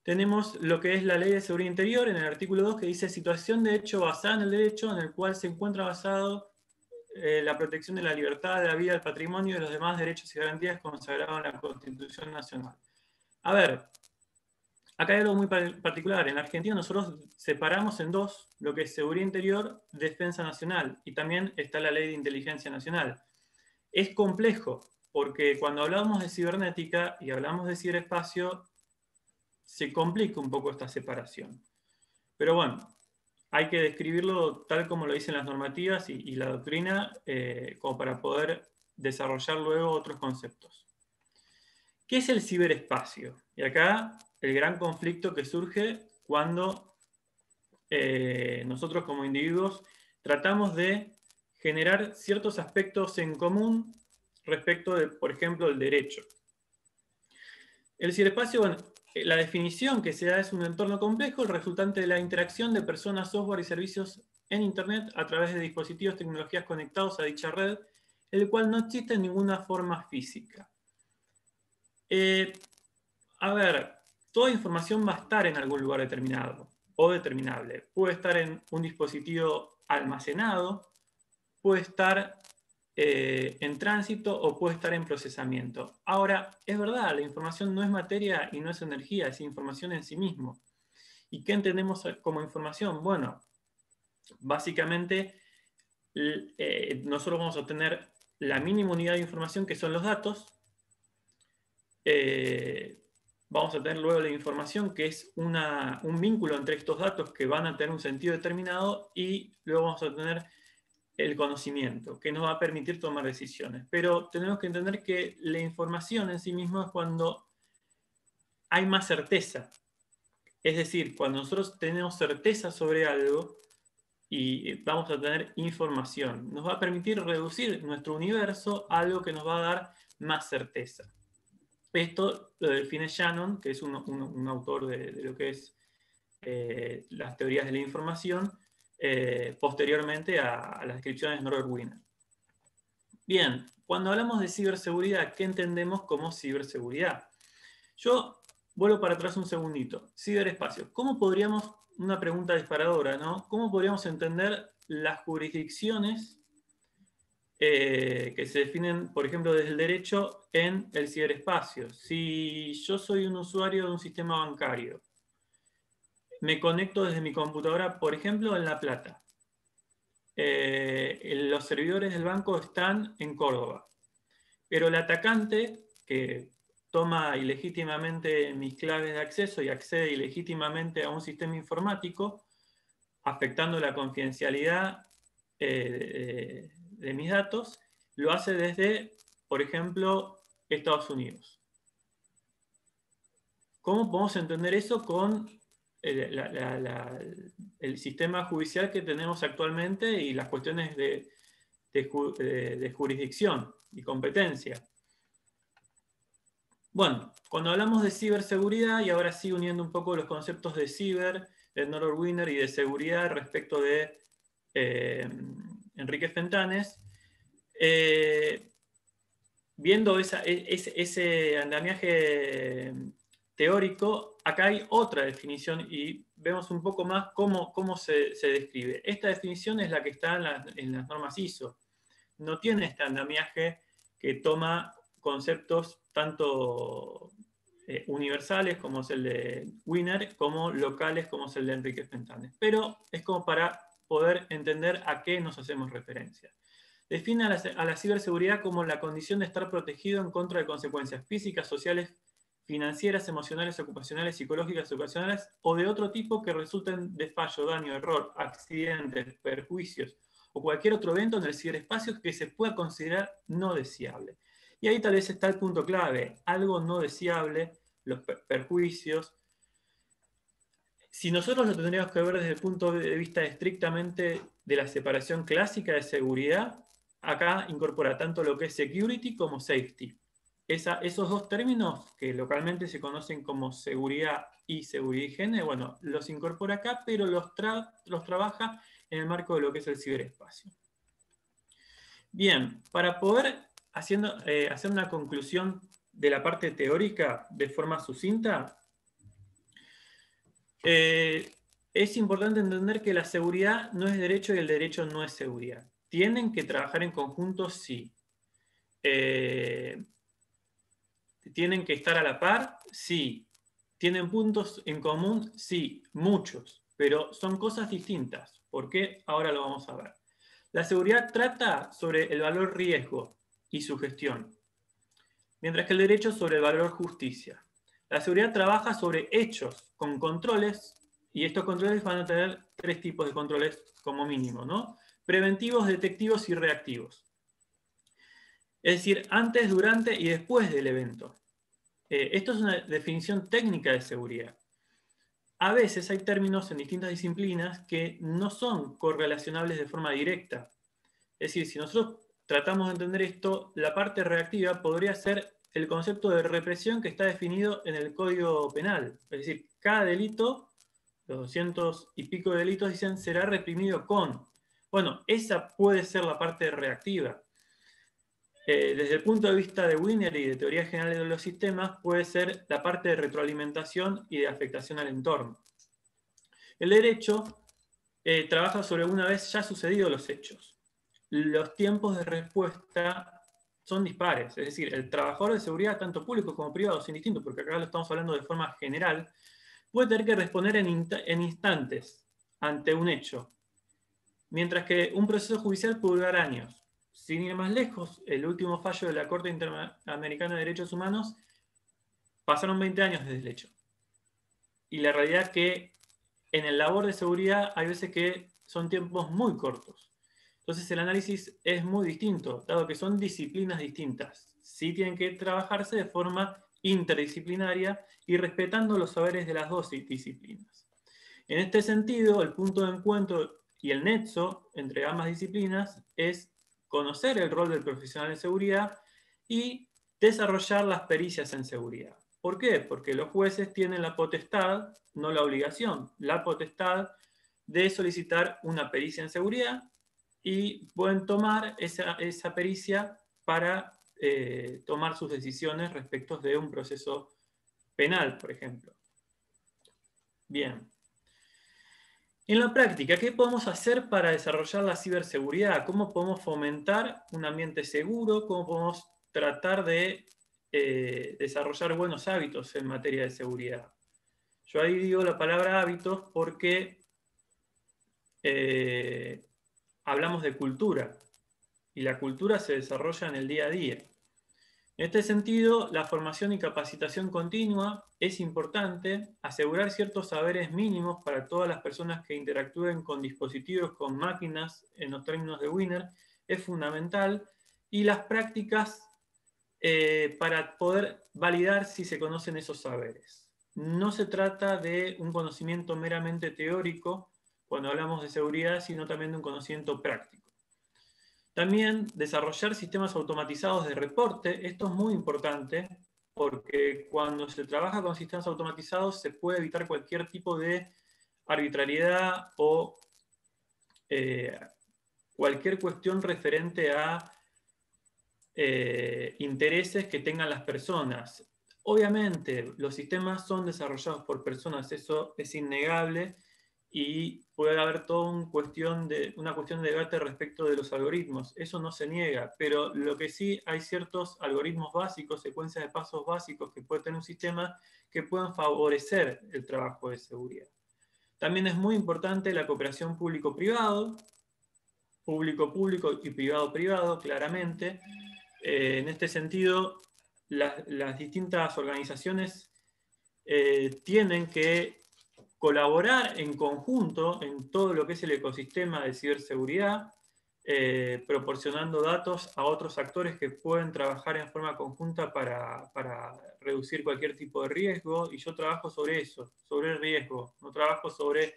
Tenemos lo que es la Ley de Seguridad Interior en el artículo 2 que dice situación de hecho basada en el derecho en el cual se encuentra basado la protección de la libertad, de la vida, del patrimonio y de los demás derechos y garantías consagrados en la Constitución Nacional. A ver, acá hay algo muy particular. En la Argentina nosotros separamos en dos lo que es seguridad interior, defensa nacional, y también está la Ley de Inteligencia Nacional. Es complejo, porque cuando hablamos de cibernética y hablamos de ciberespacio, se complica un poco esta separación. Pero bueno, hay que describirlo tal como lo dicen las normativas y la doctrina, como para poder desarrollar luego otros conceptos. ¿Qué es el ciberespacio? Y acá el gran conflicto que surge cuando nosotros como individuos tratamos de generar ciertos aspectos en común respecto de, por ejemplo, el derecho. El ciberespacio, bueno, la definición que se da es un entorno complejo, el resultante de la interacción de personas, software y servicios en Internet a través de dispositivos, tecnologías conectados a dicha red, el cual no existe en ninguna forma física. A ver, toda información va a estar en algún lugar determinado o determinable. Puede estar en un dispositivo almacenado, puede estar en tránsito o puede estar en procesamiento. Ahora, es verdad, la información no es materia y no es energía, es información en sí mismo. ¿Y qué entendemos como información? Bueno, básicamente nosotros vamos a obtener la mínima unidad de información que son los datos. Vamos a tener luego la información que es un vínculo entre estos datos que van a tener un sentido determinado y luego vamos a tener el conocimiento, que nos va a permitir tomar decisiones. Pero tenemos que entender que la información en sí misma es cuando hay más certeza. Es decir, cuando nosotros tenemos certeza sobre algo y vamos a tener información, nos va a permitir reducir nuestro universo a algo que nos va a dar más certeza. Esto lo define Shannon, que es un autor de lo que es las teorías de la información, posteriormente a las descripciones de Norbert Wiener. Bien, cuando hablamos de ciberseguridad, ¿qué entendemos como ciberseguridad? Yo vuelvo para atrás un segundito. Ciberespacio. ¿Cómo podríamos, una pregunta disparadora, ¿no? ¿Cómo podríamos entender las jurisdicciones que se definen, por ejemplo, desde el derecho en el ciberespacio? Si yo soy un usuario de un sistema bancario, me conecto desde mi computadora, por ejemplo, en La Plata. Los servidores del banco están en Córdoba. Pero el atacante, que toma ilegítimamente mis claves de acceso y accede ilegítimamente a un sistema informático, afectando la confidencialidad de mis datos, lo hace desde, por ejemplo, Estados Unidos. ¿Cómo podemos entender eso con el sistema judicial que tenemos actualmente y las cuestiones de jurisdicción y competencia? Bueno, cuando hablamos de ciberseguridad, y ahora sí uniendo un poco los conceptos de ciber, de Norbert Wiener, y de seguridad respecto de Enrique Fentanes, viendo ese andamiaje teórico, acá hay otra definición y vemos un poco más cómo se describe. Esta definición es la que está en las normas ISO. No tiene este andamiaje que toma conceptos tanto universales, como es el de Wiener, como locales, como es el de Enrique Fentanes. Pero es como para poder entender a qué nos hacemos referencia. Define a la ciberseguridad como la condición de estar protegido en contra de consecuencias físicas, sociales, financieras, emocionales, ocupacionales, psicológicas, ocasionales o de otro tipo que resulten de fallo, daño, error, accidentes, perjuicios o cualquier otro evento en el ciberespacio que se pueda considerar no deseable. Y ahí tal vez está el punto clave, algo no deseable, los perjuicios. Si nosotros lo tendríamos que ver desde el punto de vista estrictamente de la separación clásica de seguridad, acá incorpora tanto lo que es security como safety. Esos dos términos que localmente se conocen como seguridad y higiene, bueno, los incorpora acá, pero los trabaja en el marco de lo que es el ciberespacio. Bien, para poder hacer una conclusión de la parte teórica de forma sucinta, es importante entender que la seguridad no es derecho y el derecho no es seguridad. ¿Tienen que trabajar en conjunto? Sí. ¿Tienen que estar a la par? Sí. ¿Tienen puntos en común? Sí, muchos. Pero son cosas distintas. ¿Por qué? Ahora lo vamos a ver. La seguridad trata sobre el valor riesgo y su gestión, mientras que el derecho sobre el valor justicia. La seguridad trabaja sobre hechos con controles, y estos controles van a tener 3 tipos de controles como mínimo, ¿no? Preventivos, detectivos y reactivos. Es decir, antes, durante y después del evento. Esto es una definición técnica de seguridad. A veces hay términos en distintas disciplinas que no son correlacionables de forma directa. Es decir, si nosotros tratamos de entender esto, la parte reactiva podría ser el concepto de represión que está definido en el Código Penal. Es decir, cada delito, los 200 y pico de delitos, dicen será reprimido con. Bueno, esa puede ser la parte reactiva. Desde el punto de vista de Wiener y de teoría general de los sistemas, puede ser la parte de retroalimentación y de afectación al entorno. El derecho trabaja sobre una vez ya sucedidos los hechos. Los tiempos de respuesta son dispares, es decir, el trabajador de seguridad, tanto público como privado, sin distinto, porque acá lo estamos hablando de forma general, puede tener que responder en instantes ante un hecho, mientras que un proceso judicial puede durar años. Sin ir más lejos, el último fallo de la Corte Interamericana de Derechos Humanos, pasaron 20 años desde el hecho. Y la realidad es que en el labor de seguridad hay veces que son tiempos muy cortos. Entonces el análisis es muy distinto, dado que son disciplinas distintas. Sí tienen que trabajarse de forma interdisciplinaria y respetando los saberes de las dos disciplinas. En este sentido, el punto de encuentro y el nexo entre ambas disciplinas es conocer el rol del profesional en seguridad y desarrollar las pericias en seguridad. ¿Por qué? Porque los jueces tienen la potestad, no la obligación, la potestad de solicitar una pericia en seguridad y pueden tomar esa pericia para tomar sus decisiones respecto de un proceso penal, por ejemplo. Bien. En la práctica, ¿qué podemos hacer para desarrollar la ciberseguridad? ¿Cómo podemos fomentar un ambiente seguro? ¿Cómo podemos tratar de desarrollar buenos hábitos en materia de seguridad? Yo ahí digo la palabra hábitos porque hablamos de cultura, y la cultura se desarrolla en el día a día. En este sentido, la formación y capacitación continua es importante, asegurar ciertos saberes mínimos para todas las personas que interactúen con dispositivos, con máquinas, en los términos de Wiener, es fundamental, y las prácticas para poder validar si se conocen esos saberes. No se trata de un conocimiento meramente teórico cuando hablamos de seguridad, sino también de un conocimiento práctico. También desarrollar sistemas automatizados de reporte. Esto es muy importante porque cuando se trabaja con sistemas automatizados se puede evitar cualquier tipo de arbitrariedad o cualquier cuestión referente a intereses que tengan las personas. Obviamente, los sistemas son desarrollados por personas, eso es innegable, y puede haber toda una cuestión de debate respecto de los algoritmos. Eso no se niega, pero lo que sí hay ciertos algoritmos básicos, secuencias de pasos básicos que puede tener un sistema que puedan favorecer el trabajo de seguridad. También es muy importante la cooperación público-privado, público-público y privado-privado, claramente. En este sentido, las distintas organizaciones tienen que colaborar en conjunto en todo lo que es el ecosistema de ciberseguridad, proporcionando datos a otros actores que pueden trabajar en forma conjunta para reducir cualquier tipo de riesgo, y yo trabajo sobre eso, sobre el riesgo, no trabajo sobre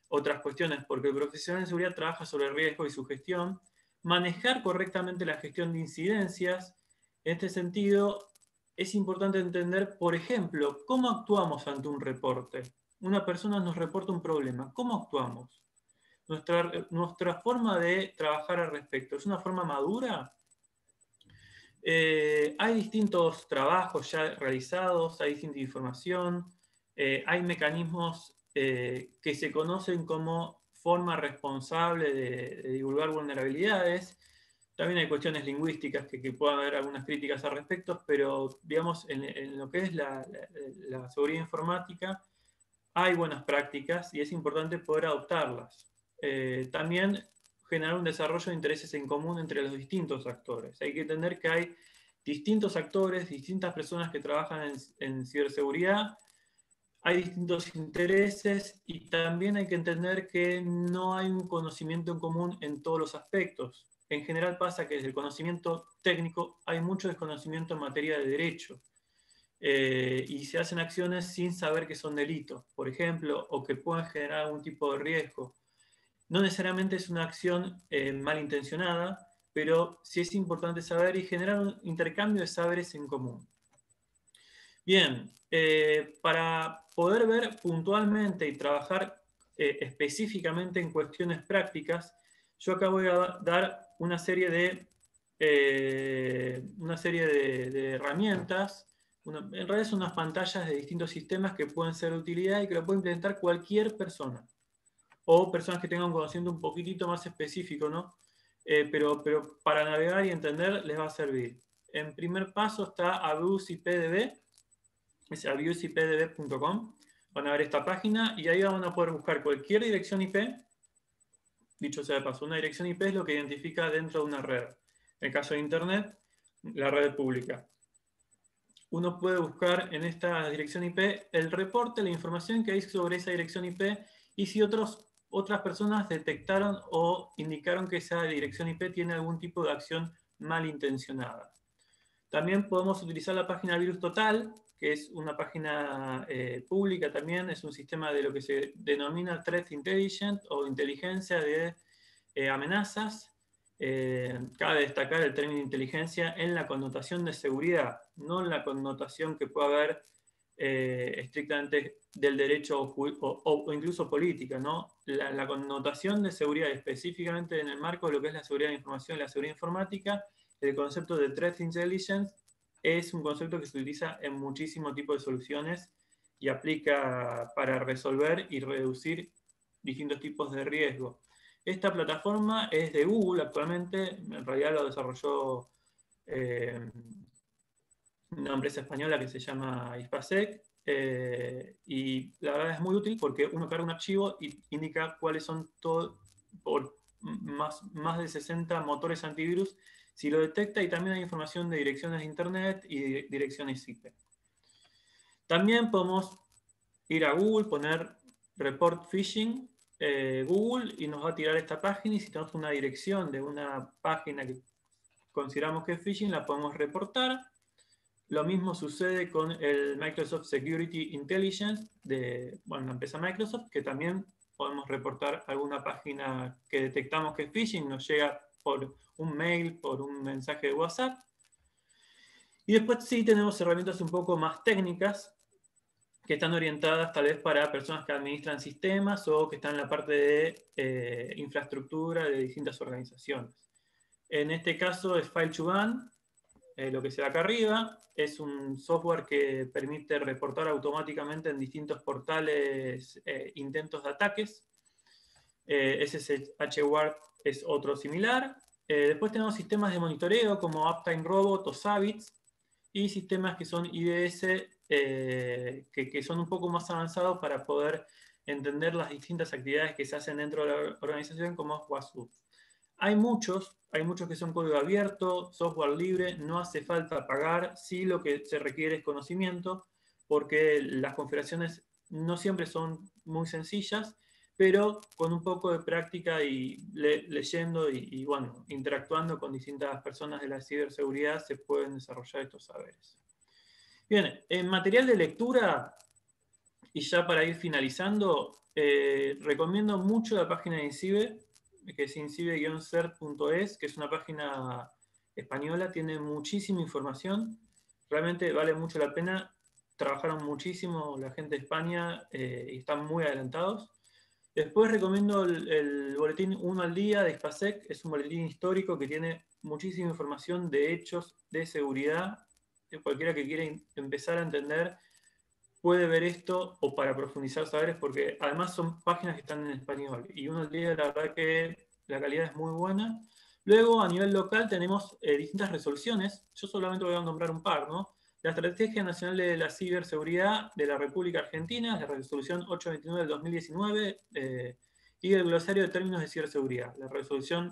otras cuestiones, porque el profesional en seguridad trabaja sobre el riesgo y su gestión, manejar correctamente la gestión de incidencias. En este sentido, es importante entender, por ejemplo, cómo actuamos ante un reporte. Una persona nos reporta un problema. ¿Cómo actuamos? Nuestra forma de trabajar al respecto, ¿es una forma madura? Hay distintos trabajos ya realizados, hay distinta información, hay mecanismos que se conocen como forma responsable de divulgar vulnerabilidades. También hay cuestiones lingüísticas que pueden haber algunas críticas al respecto, pero digamos, en lo que es la seguridad informática, hay buenas prácticas y es importante poder adoptarlas. También generar un desarrollo de intereses en común entre los distintos actores. Hay que entender que hay distintos actores, distintas personas que trabajan en ciberseguridad, hay distintos intereses y también hay que entender que no hay un conocimiento en común en todos los aspectos. En general pasa que desde el conocimiento técnico hay mucho desconocimiento en materia de derecho. Y se hacen acciones sin saber que son delitos, por ejemplo, o que pueden generar algún tipo de riesgo. No necesariamente es una acción malintencionada, pero sí es importante saber y generar un intercambio de saberes en común. Bien, para poder ver puntualmente y trabajar específicamente en cuestiones prácticas, yo acá voy a dar una serie de herramientas. En realidad son unas pantallas de distintos sistemas que pueden ser de utilidad y que lo puede implementar cualquier persona, o personas que tengan un conocimiento un poquitito más específico, ¿no? Pero para navegar y entender les va a servir. En primer paso está AbuseIPDB, es abuseipdb.com. Van a ver esta página y ahí van a poder buscar cualquier dirección IP. Dicho sea de paso, una dirección IP es lo que identifica dentro de una red. En el caso de Internet, la red pública. Uno puede buscar en esta dirección IP el reporte, la información que hay sobre esa dirección IP y si otras personas detectaron o indicaron que esa dirección IP tiene algún tipo de acción malintencionada. También podemos utilizar la página Virus Total, que es una página pública también, es un sistema de lo que se denomina Threat Intelligence o inteligencia de amenazas. Cabe destacar el término inteligencia en la connotación de seguridad, no en la connotación que puede haber estrictamente del derecho o incluso política, ¿no? La connotación de seguridad, específicamente en el marco de lo que es la seguridad de información y la seguridad informática, el concepto de Threat Intelligence es un concepto que se utiliza en muchísimos tipos de soluciones y aplica para resolver y reducir distintos tipos de riesgo. Esta plataforma es de Google actualmente, en realidad lo desarrolló una empresa española que se llama Ispasec, y la verdad es muy útil porque uno carga un archivo y indica cuáles son más de 60 motores antivirus si lo detecta, y también hay información de direcciones de internet y direcciones IP. También podemos ir a Google, poner report phishing Google, y nos va a tirar esta página, y si tenemos una dirección de una página que consideramos que es phishing, la podemos reportar. Lo mismo sucede con el Microsoft Security Intelligence de la empresa Microsoft, que también podemos reportar alguna página que detectamos que es phishing, nos llega por un mail, por un mensaje de WhatsApp. Y después sí tenemos herramientas un poco más técnicas, que están orientadas tal vez para personas que administran sistemas o que están en la parte de infraestructura de distintas organizaciones. En este caso es File2Ban, lo que se ve acá arriba. Es un software que permite reportar automáticamente en distintos portales intentos de ataques. SSH-Guard es otro similar. Después tenemos sistemas de monitoreo como Uptime Robot o Savits, y sistemas que son IDS, que son un poco más avanzados para poder entender las distintas actividades que se hacen dentro de la organización, como es WASU. Hay muchos que son código abierto, software libre, no hace falta pagar, sí lo que se requiere es conocimiento, porque las configuraciones no siempre son muy sencillas, pero con un poco de práctica y leyendo y bueno, interactuando con distintas personas de la ciberseguridad se pueden desarrollar estos saberes. Bien, en material de lectura, y ya para ir finalizando, recomiendo mucho la página de INCIBE, que es incibe-cert.es, que es una página española, tiene muchísima información, realmente vale mucho la pena, trabajaron muchísimo la gente de España y están muy adelantados. Después recomiendo el boletín 1 al día de ISPASEC, es un boletín histórico que tiene muchísima información de hechos de seguridad. Cualquiera que quiera empezar a entender puede ver esto, o para profundizar saberes, porque además son páginas que están en español. Y 1 al día, la verdad que la calidad es muy buena. Luego, a nivel local, tenemos distintas resoluciones. Yo solamente voy a nombrar un par, ¿no? La Estrategia Nacional de la Ciberseguridad de la República Argentina, la resolución 829 del 2019, y el Glosario de Términos de Ciberseguridad, la resolución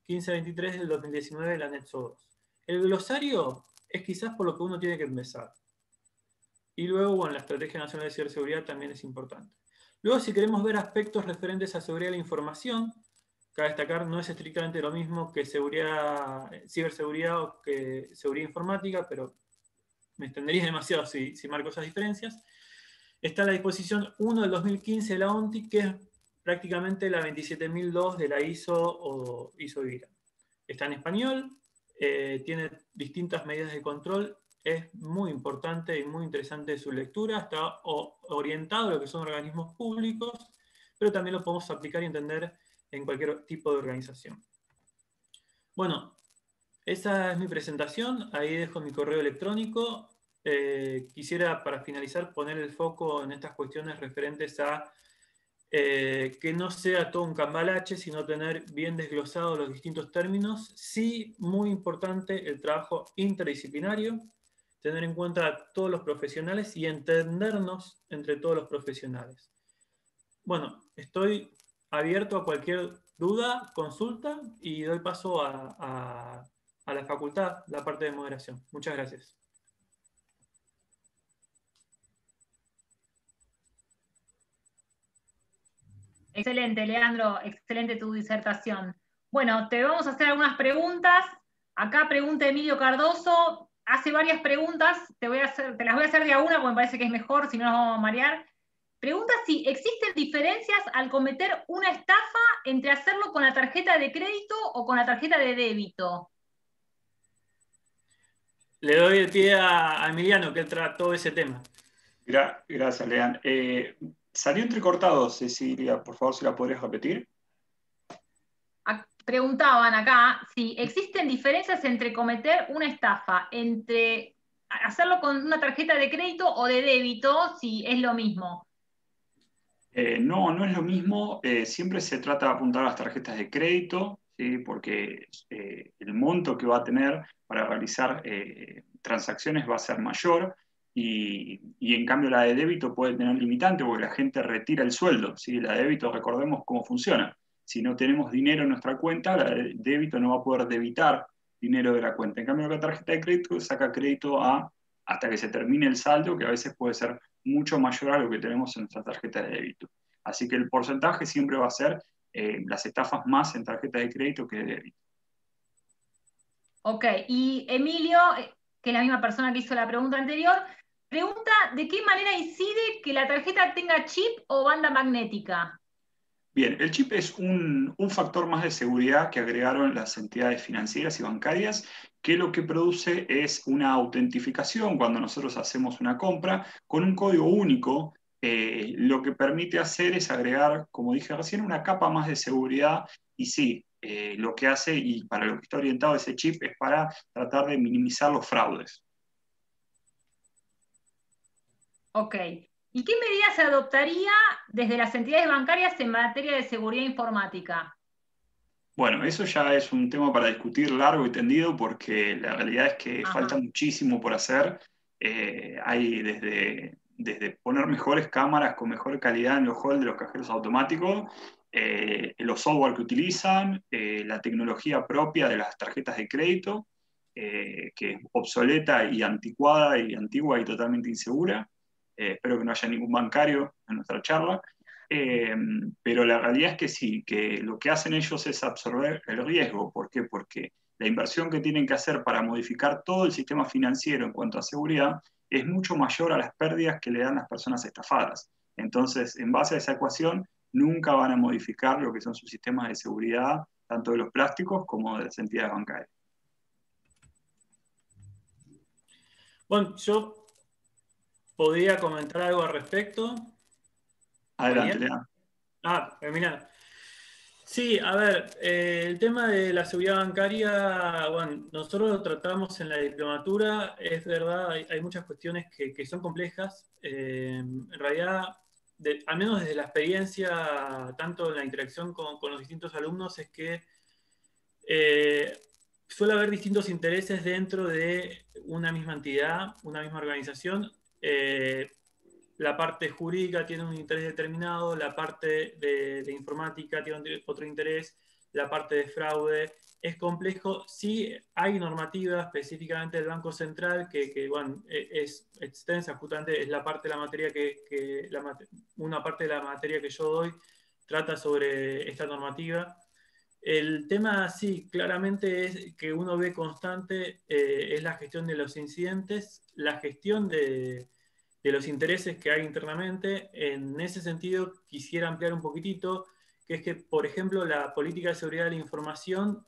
1523 del 2019 de la NETSO 2. El glosario es quizás por lo que uno tiene que empezar. Y luego, bueno, la Estrategia Nacional de Ciberseguridad también es importante. Luego, si queremos ver aspectos referentes a seguridad de la información, cabe destacar, no es estrictamente lo mismo que ciberseguridad o que seguridad informática, pero me extendería demasiado si marco esas diferencias. Está la disposición 1 del 2015 de la ONTIC, que es prácticamente la 27002 de la ISO o ISO-IRA. Está en español, tiene distintas medidas de control, es muy importante y muy interesante su lectura, está orientado a lo que son organismos públicos, pero también lo podemos aplicar y entender en cualquier tipo de organización. Bueno, esa es mi presentación, ahí dejo mi correo electrónico. Quisiera, para finalizar, poner el foco en estas cuestiones referentes a que no sea todo un cambalache, sino tener bien desglosados los distintos términos. Sí, muy importante el trabajo interdisciplinario, tener en cuenta a todos los profesionales y entendernos entre todos los profesionales. Bueno, estoy abierto a cualquier duda, consulta, y doy paso a la facultad, la parte de moderación. Muchas gracias. Excelente, Leandro, excelente tu disertación. Bueno, te vamos a hacer algunas preguntas. Acá pregunta Emilio Cardoso, hace varias preguntas, te las voy a hacer de a una porque me parece que es mejor, si no nos vamos a marear. Pregunta si existen diferencias al cometer una estafa entre hacerlo con la tarjeta de crédito o con la tarjeta de débito. Le doy el pie a Emiliano, que él trató ese tema. Gracias, Lean. Salió entrecortado, Cecilia, por favor, si la podrías repetir. Preguntaban acá si existen diferencias entre cometer una estafa, entre hacerlo con una tarjeta de crédito o de débito, si es lo mismo. No, no es lo mismo. Siempre se trata de apuntar a las tarjetas de crédito, ¿sí? Porque el monto que va a tener para realizar transacciones va a ser mayor, y en cambio la de débito puede tener limitante porque la gente retira el sueldo, ¿sí? La de débito, recordemos cómo funciona. si no tenemos dinero en nuestra cuenta, la de débito no va a poder debitar dinero de la cuenta. En cambio, la tarjeta de crédito saca crédito hasta que se termine el saldo, que a veces puede ser mucho mayor a lo que tenemos en nuestra tarjeta de débito. Así que el porcentaje siempre va a ser las estafas más en tarjeta de crédito que de débito. Ok, y Emilio, que es la misma persona que hizo la pregunta anterior, pregunta ¿de qué manera incide que la tarjeta tenga chip o banda magnética? Bien, el chip es un factor más de seguridad que agregaron las entidades financieras y bancarias, que lo que produce es una autentificación cuando nosotros hacemos una compra con un código único. Lo que permite hacer es agregar, como dije recién, una capa más de seguridad y sí, lo que hace y para lo que está orientado ese chip es para tratar de minimizar los fraudes. Ok. ¿Y qué medidas se adoptaría desde las entidades bancarias en materia de seguridad informática? Bueno, eso ya es un tema para discutir largo y tendido porque la realidad es que falta muchísimo por hacer. Hay desde poner mejores cámaras con mejor calidad en los halls de los cajeros automáticos, los software que utilizan, la tecnología propia de las tarjetas de crédito, que es obsoleta y anticuada y antigua y totalmente insegura. Espero que no haya ningún bancario en nuestra charla. Pero la realidad es que sí, que lo que hacen ellos es absorber el riesgo. ¿Por qué? Porque la inversión que tienen que hacer para modificar todo el sistema financiero en cuanto a seguridad es mucho mayor a las pérdidas que le dan las personas estafadas. Entonces, en base a esa ecuación, nunca van a modificar lo que son sus sistemas de seguridad, tanto de los plásticos como de las entidades bancarias. Bueno, yo podría comentar algo al respecto. Adelante, Lea. Mira. Sí, a ver, el tema de la seguridad bancaria, bueno, nosotros lo tratamos en la diplomatura, es verdad, hay muchas cuestiones que son complejas. En realidad, al menos desde la experiencia, tanto en la interacción con los distintos alumnos, es que suele haber distintos intereses dentro de una misma entidad, una misma organización. La parte jurídica tiene un interés determinado, la parte de informática tiene otro interés, la parte de fraude es complejo. Sí hay normativa específicamente del Banco Central que bueno, es extensa, justamente es la parte de la materia una parte de la materia que yo doy trata sobre esta normativa. El tema, sí, claramente es que uno ve constante, es la gestión de los incidentes, la gestión de los intereses que hay internamente. En ese sentido, quisiera ampliar un poquitito, que es que, por ejemplo, la política de seguridad de la información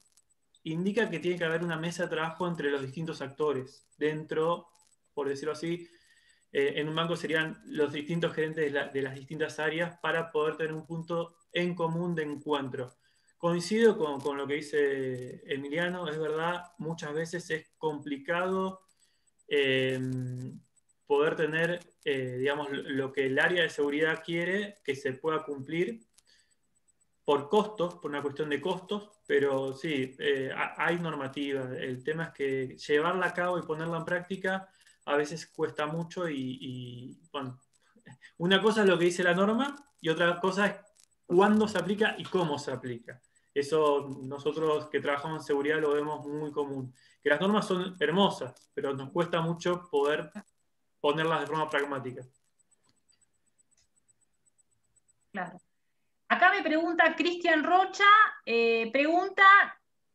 indica que tiene que haber una mesa de trabajo entre los distintos actores. Dentro, por decirlo así, en un banco serían los distintos gerentes de las distintas áreas para poder tener un punto en común de encuentro. Coincido con lo que dice Emiliano, es verdad, muchas veces es complicado poder tener, digamos, lo que el área de seguridad quiere que se pueda cumplir por costos, por una cuestión de costos, pero sí, hay normativa. El tema es que llevarla a cabo y ponerla en práctica a veces cuesta mucho bueno, una cosa es lo que dice la norma y otra cosa es cuándo se aplica y cómo se aplica. Eso nosotros que trabajamos en seguridad lo vemos muy común. Que las normas son hermosas, pero nos cuesta mucho poder ponerlas de forma pragmática. Claro. Acá me pregunta Cristian Rocha,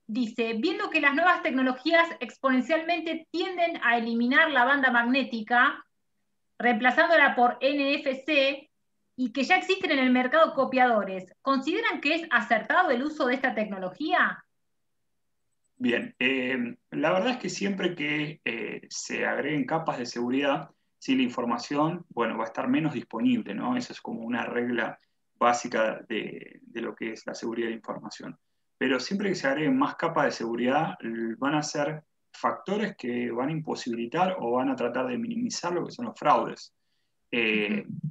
dice, viendo que las nuevas tecnologías exponencialmente tienden a eliminar la banda magnética, reemplazándola por NFC, y que ya existen en el mercado copiadores, ¿consideran que es acertado el uso de esta tecnología? Bien, la verdad es que siempre que se agreguen capas de seguridad, si la información, bueno, va a estar menos disponible, ¿no? Eso es como una regla básica de lo que es la seguridad de información. Pero siempre que se agreguen más capas de seguridad, van a ser factores que van a imposibilitar o van a tratar de minimizar lo que son los fraudes.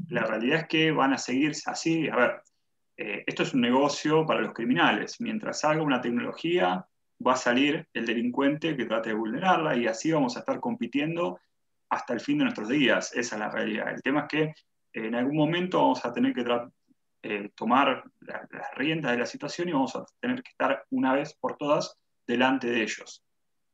La realidad es que van a seguir así. A ver, esto es un negocio para los criminales. Mientras salga una tecnología, va a salir el delincuente que trate de vulnerarla y así vamos a estar compitiendo hasta el fin de nuestros días. Esa es la realidad. El tema es que en algún momento vamos a tener que tomar las riendas de la situación y vamos a tener que estar una vez por todas delante de ellos.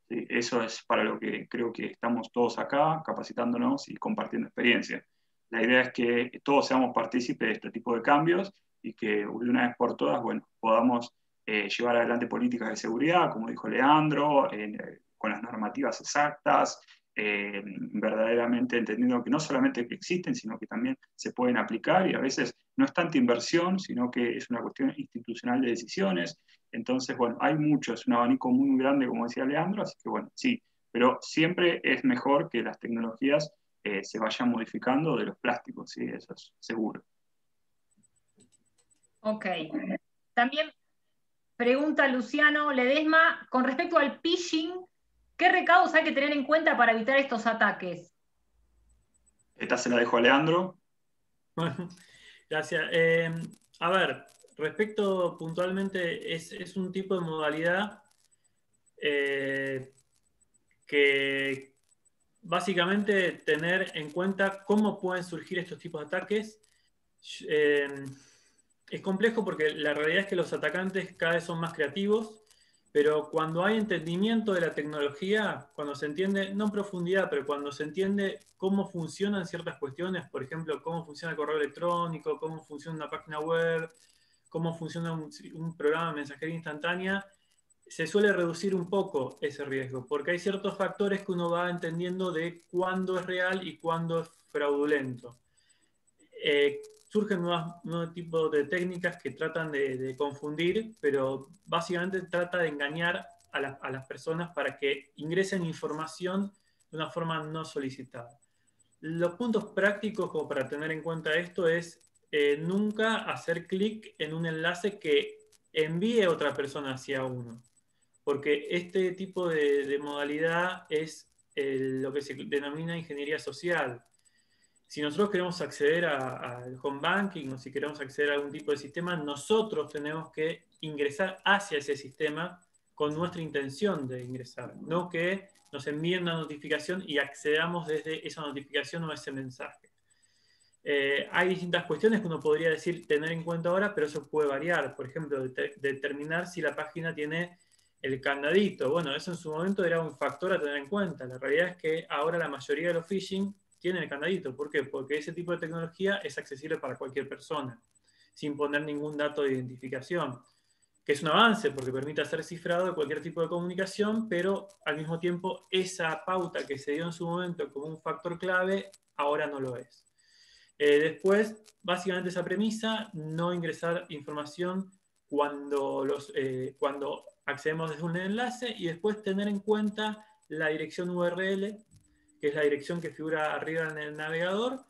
¿Sí? Eso es para lo que creo que estamos todos acá, capacitándonos y compartiendo experiencia. La idea es que todos seamos partícipes de este tipo de cambios y que de una vez por todas, bueno, podamos llevar adelante políticas de seguridad, como dijo Leandro, con las normativas exactas, verdaderamente entendiendo que no solamente que existen, sino que también se pueden aplicar, y a veces no es tanta inversión, sino que es una cuestión institucional de decisiones. Entonces, bueno, hay mucho, es un abanico muy, muy grande, como decía Leandro, así que bueno, sí, pero siempre es mejor que las tecnologías se vayan modificando de los plásticos, ¿sí? Eso es seguro. Ok. También pregunta Luciano Ledesma, con respecto al phishing, ¿qué recaudos hay que tener en cuenta para evitar estos ataques? Esta se la dejo a Leandro. Bueno, gracias. A ver, respecto puntualmente, es un tipo de modalidad que básicamente tener en cuenta cómo pueden surgir estos tipos de ataques. Es complejo porque la realidad es que los atacantes cada vez son más creativos, pero cuando hay entendimiento de la tecnología, cuando se entiende, no en profundidad, pero cuando se entiende cómo funcionan ciertas cuestiones, por ejemplo, cómo funciona el correo electrónico, cómo funciona una página web, cómo funciona un programa de mensajería instantánea, se suele reducir un poco ese riesgo, porque hay ciertos factores que uno va entendiendo de cuándo es real y cuándo es fraudulento. Surgen nuevos tipos de técnicas que tratan de confundir, pero básicamente trata de engañar a las personas para que ingresen información de una forma no solicitada. Los puntos prácticos como para tener en cuenta esto es nunca hacer clic en un enlace que envíe a otra persona hacia uno, porque este tipo de modalidad es lo que se denomina ingeniería social. Si nosotros queremos acceder al home banking o si queremos acceder a algún tipo de sistema, nosotros tenemos que ingresar hacia ese sistema con nuestra intención de ingresar, no que nos envíen una notificación y accedamos desde esa notificación o ese mensaje. Hay distintas cuestiones que uno podría decir tener en cuenta ahora, pero eso puede variar. Por ejemplo, determinar si la página tiene el candadito. Bueno, eso en su momento era un factor a tener en cuenta. La realidad es que ahora la mayoría de los phishing tienen el candadito. ¿Por qué? Porque ese tipo de tecnología es accesible para cualquier persona, sin poner ningún dato de identificación, que es un avance porque permite hacer cifrado de cualquier tipo de comunicación, pero al mismo tiempo esa pauta que se dio en su momento como un factor clave, ahora no lo es. Después, básicamente esa premisa, no ingresar información cuando accedemos desde un enlace, y después tener en cuenta la dirección URL, que es la dirección que figura arriba en el navegador,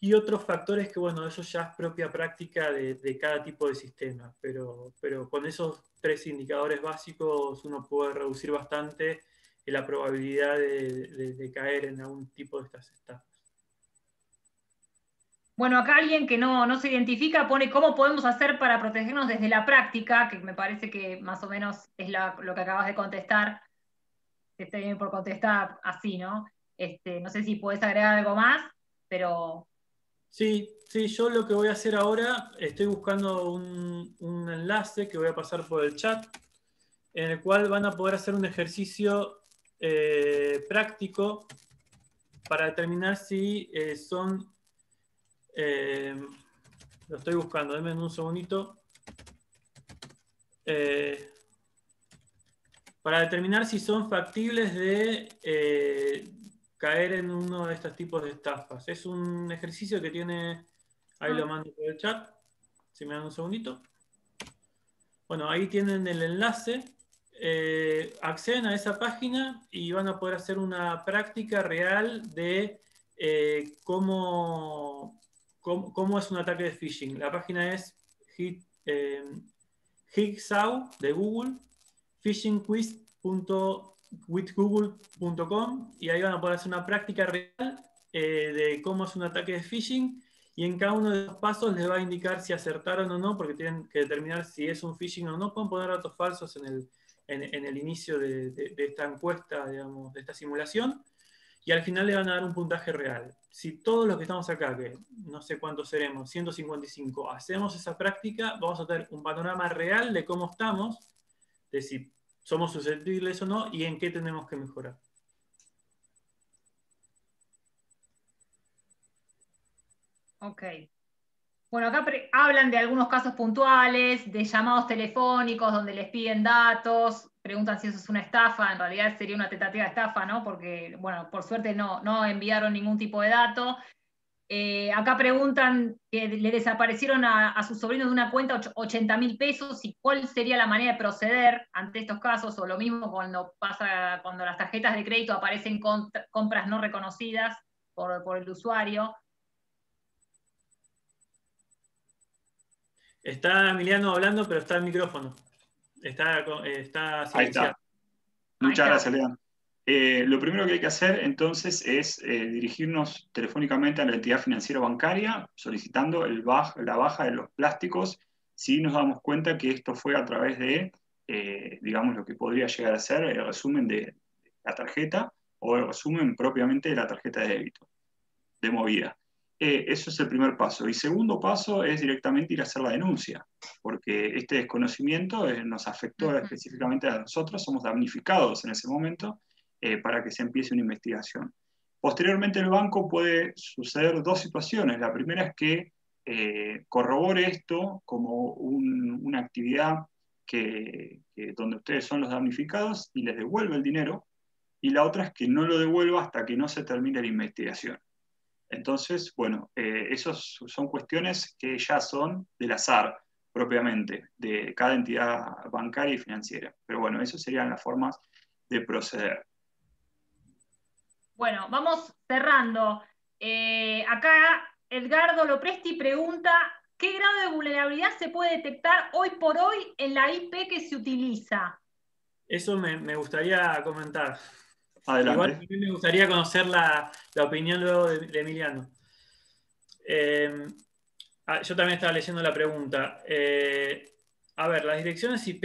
y otros factores que, bueno, eso ya es propia práctica de cada tipo de sistema, pero con esos 3 indicadores básicos uno puede reducir bastante la probabilidad de caer en algún tipo de estas estafas. Bueno, acá alguien que no se identifica pone cómo podemos hacer para protegernos desde la práctica, que me parece que más o menos es lo que acabas de contestar. Está bien por contestar así, ¿no? No sé si podés agregar algo más, pero... Sí, yo lo que voy a hacer ahora, estoy buscando un enlace que voy a pasar por el chat, en el cual van a poder hacer un ejercicio práctico para determinar si son... lo estoy buscando, denme un segundito. Para determinar si son factibles de caer en uno de estos tipos de estafas. Es un ejercicio que tiene, ahí lo mando por el chat, si me dan un segundito. Bueno, ahí tienen el enlace, acceden a esa página y van a poder hacer una práctica real de cómo es un ataque de phishing. La página es Jigsaw de Google, phishingquiz.withgoogle.com, y ahí van a poder hacer una práctica real de cómo es un ataque de phishing, y en cada uno de los pasos les va a indicar si acertaron o no, porque tienen que determinar si es un phishing o no. Pueden poner datos falsos en el inicio de esta encuesta, digamos, de esta simulación, y al final le van a dar un puntaje real. Si todos los que estamos acá, que no sé cuántos seremos, 155, hacemos esa práctica, vamos a tener un panorama real de cómo estamos, de si somos susceptibles o no y en qué tenemos que mejorar. Ok. Bueno, acá hablan de algunos casos puntuales, de llamados telefónicos donde les piden datos, preguntan si eso es una estafa, en realidad sería una tentativa de estafa, ¿no? Porque, bueno, por suerte no enviaron ningún tipo de dato. Acá preguntan que le desaparecieron a su sobrino de una cuenta 80.000 pesos y cuál sería la manera de proceder ante estos casos, o lo mismo cuando pasa, cuando las tarjetas de crédito aparecen compras no reconocidas por el usuario. Está Emiliano hablando, pero está el micrófono. Está silenciado. Ahí está. Muchas gracias, Leandro. Lo primero que hay que hacer entonces es dirigirnos telefónicamente a la entidad financiera bancaria solicitando la baja de los plásticos si nos damos cuenta que esto fue a través de, digamos, lo que podría llegar a ser el resumen de la tarjeta o el resumen propiamente de la tarjeta de débito, de movida. Eso es el primer paso. Y segundo paso es directamente ir a hacer la denuncia, porque este desconocimiento nos afectó específicamente a nosotros, somos damnificados en ese momento, para que se empiece una investigación. Posteriormente, el banco puede suceder dos situaciones. La primera es que corrobore esto como una actividad donde ustedes son los damnificados y les devuelve el dinero, y la otra es que no lo devuelva hasta que no se termine la investigación. Entonces, bueno, esas son cuestiones que ya son del azar propiamente, de cada entidad bancaria y financiera. Pero bueno, esas serían las formas de proceder. Bueno, vamos cerrando. Acá Edgardo Lopresti pregunta, ¿qué grado de vulnerabilidad se puede detectar hoy por hoy en la IP que se utiliza? Eso me gustaría comentar. Adelante. Igual también me gustaría conocer la opinión luego de Emiliano. Yo también estaba leyendo la pregunta. A ver, las direcciones IP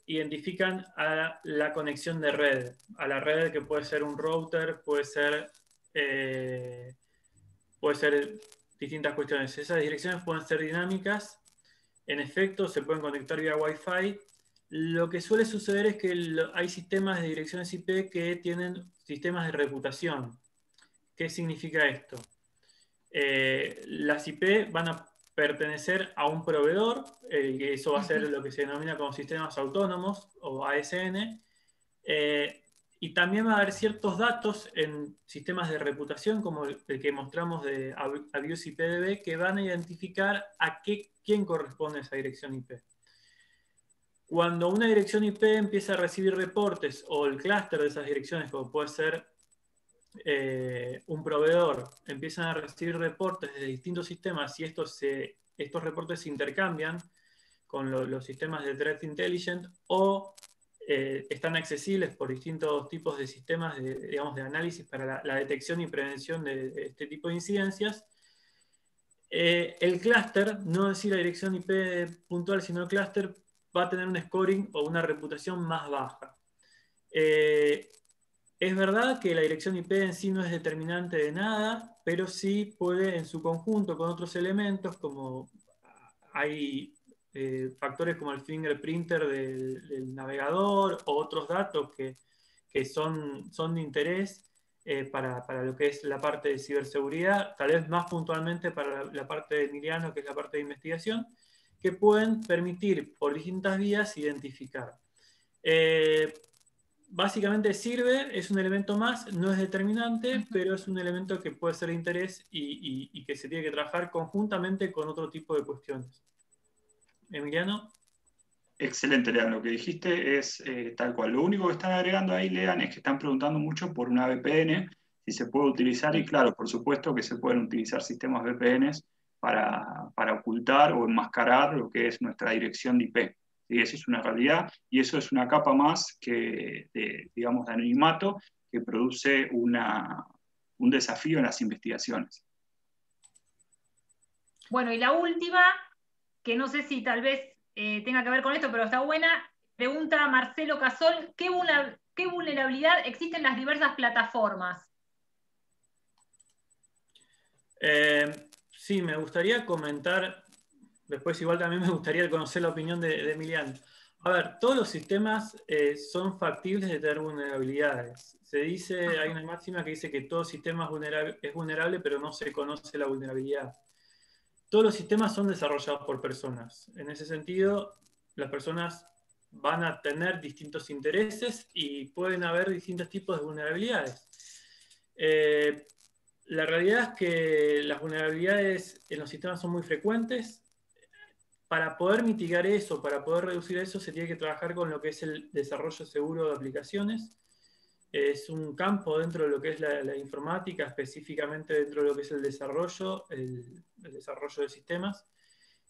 identifican a la conexión de red, a la red que puede ser un router, puede ser distintas cuestiones. Esas direcciones pueden ser dinámicas, en efecto, se pueden conectar vía Wi-Fi. Lo que suele suceder es que hay sistemas de direcciones IP que tienen sistemas de reputación. ¿Qué significa esto? Las IP van a pertenecer a un proveedor, que eso va a ser lo que se denomina como sistemas autónomos o ASN, y también va a haber ciertos datos en sistemas de reputación, como el que mostramos de Abuse IPDB, que van a identificar a quién corresponde esa dirección IP. Cuando una dirección IP empieza a recibir reportes, o el clúster de esas direcciones, como puede ser un proveedor, empiezan a recibir reportes de distintos sistemas y estos reportes se intercambian con los sistemas de Threat Intelligence o están accesibles por distintos tipos de sistemas de análisis para la detección y prevención de este tipo de incidencias. El clúster, no decir la dirección IP puntual, sino el clúster, va a tener un scoring o una reputación más baja. Es verdad que la dirección IP en sí no es determinante de nada, pero sí puede en su conjunto con otros elementos, como hay factores como el fingerprinter del navegador o otros datos que son de interés para lo que es la parte de ciberseguridad, tal vez más puntualmente para la parte de Emiliano, que es la parte de investigación, que pueden permitir por distintas vías identificar. Básicamente sirve, es un elemento más, no es determinante, pero es un elemento que puede ser de interés y que se tiene que trabajar conjuntamente con otro tipo de cuestiones. Emiliano. Excelente, Lean. Lo que dijiste es tal cual. Lo único que están agregando ahí, Lean, es que están preguntando mucho por una VPN, si se puede utilizar, y claro, por supuesto que se pueden utilizar sistemas VPNs para ocultar o enmascarar lo que es nuestra dirección de IP. ¿Sí? Eso es una realidad y eso es una capa más digamos, de anonimato que produce un desafío en las investigaciones. Bueno, y la última, que no sé si tal vez tenga que ver con esto, pero está buena, Pregunta Marcelo Casol, ¿qué vulnerabilidad existe en las diversas plataformas? Sí, me gustaría comentar, después igual también me gustaría conocer la opinión de Emiliano. A ver, todos los sistemas son factibles de tener vulnerabilidades. Se dice, hay una máxima que dice que todo sistema es vulnerable, pero no se conoce la vulnerabilidad. Todos los sistemas son desarrollados por personas. En ese sentido, las personas van a tener distintos intereses y pueden haber distintos tipos de vulnerabilidades. La realidad es que las vulnerabilidades en los sistemas son muy frecuentes. Para poder mitigar eso, para poder reducir eso, se tiene que trabajar con lo que es el desarrollo seguro de aplicaciones. Es un campo dentro de lo que es la informática, específicamente dentro de lo que es el desarrollo de sistemas,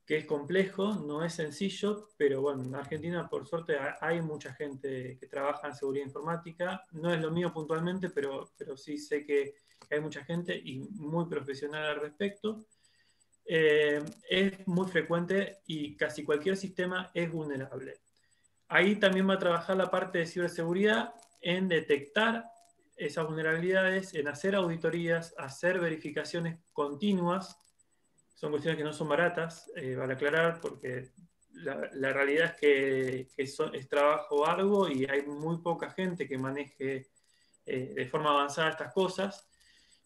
que es complejo, no es sencillo, pero bueno, en Argentina por suerte hay mucha gente que trabaja en seguridad informática. No es lo mío puntualmente, pero sí sé que hay mucha gente y muy profesional al respecto. Es muy frecuente y casi cualquier sistema es vulnerable. Ahí también va a trabajar la parte de ciberseguridad en detectar esas vulnerabilidades, en hacer auditorías, hacer verificaciones continuas. Son cuestiones que no son baratas, para aclarar, porque la realidad es que es trabajo arduo y hay muy poca gente que maneje de forma avanzada estas cosas.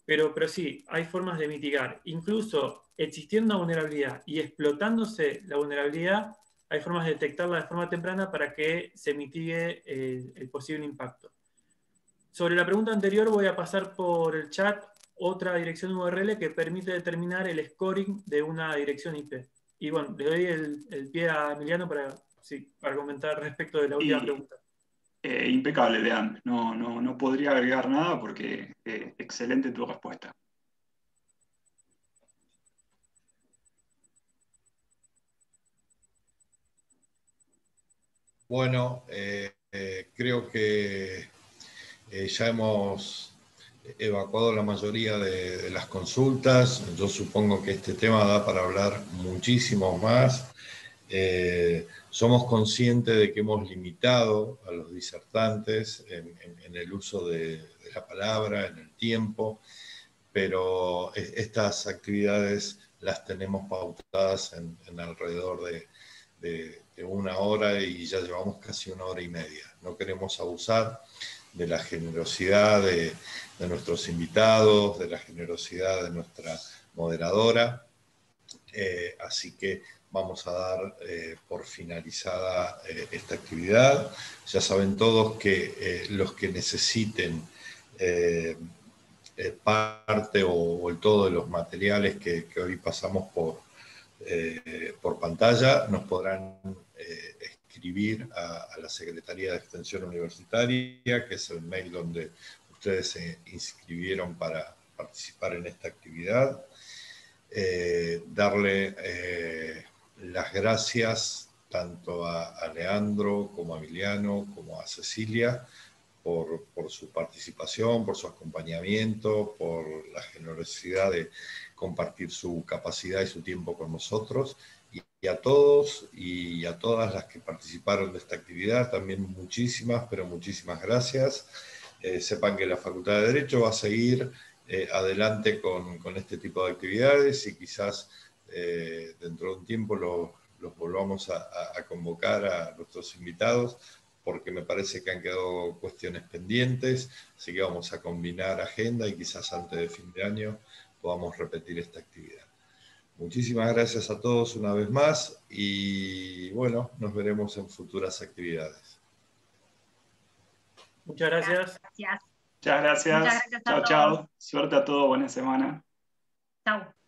Pero sí, hay formas de mitigar. Incluso existiendo una vulnerabilidad y explotándose la vulnerabilidad, hay formas de detectarla de forma temprana para que se mitigue el posible impacto. Sobre la pregunta anterior voy a pasar por el chat otra dirección URL que permite determinar el scoring de una dirección IP. Y bueno, le doy el pie a Emiliano para comentar respecto de la última pregunta. Impecable, Leandro. No podría agregar nada porque excelente tu respuesta. Bueno, creo que ya hemos evacuado la mayoría de las consultas. Yo supongo que este tema da para hablar muchísimo más. Somos conscientes de que hemos limitado a los disertantes en el uso de la palabra, en el tiempo, pero estas actividades las tenemos pautadas en alrededor de 1 hora y ya llevamos casi 1 hora y media. No queremos abusar de la generosidad de nuestros invitados, de la generosidad de nuestra moderadora, así que vamos a dar por finalizada esta actividad. Ya saben todos que los que necesiten parte o el todo de los materiales que hoy pasamos por pantalla, nos podrán escribir a la Secretaría de Extensión Universitaria, que es el mail donde ustedes se inscribieron para participar en esta actividad. Darle las gracias tanto a Leandro como a Emiliano como a Cecilia por su participación, por su acompañamiento, por la generosidad de compartir su capacidad y su tiempo con nosotros. Y a todos y a todas las que participaron de esta actividad, también muchísimas, pero muchísimas gracias. Sepan que la Facultad de Derecho va a seguir adelante con este tipo de actividades y quizás dentro de un tiempo los volvamos a convocar a nuestros invitados, porque me parece que han quedado cuestiones pendientes, así que vamos a combinar agenda y quizás antes de fin de año podamos repetir esta actividad. Muchísimas gracias a todos una vez más y bueno, nos veremos en futuras actividades. Muchas gracias. Gracias. Muchas gracias. Muchas gracias a Chao, todos. chao. Suerte a todos. Buena semana. Chao.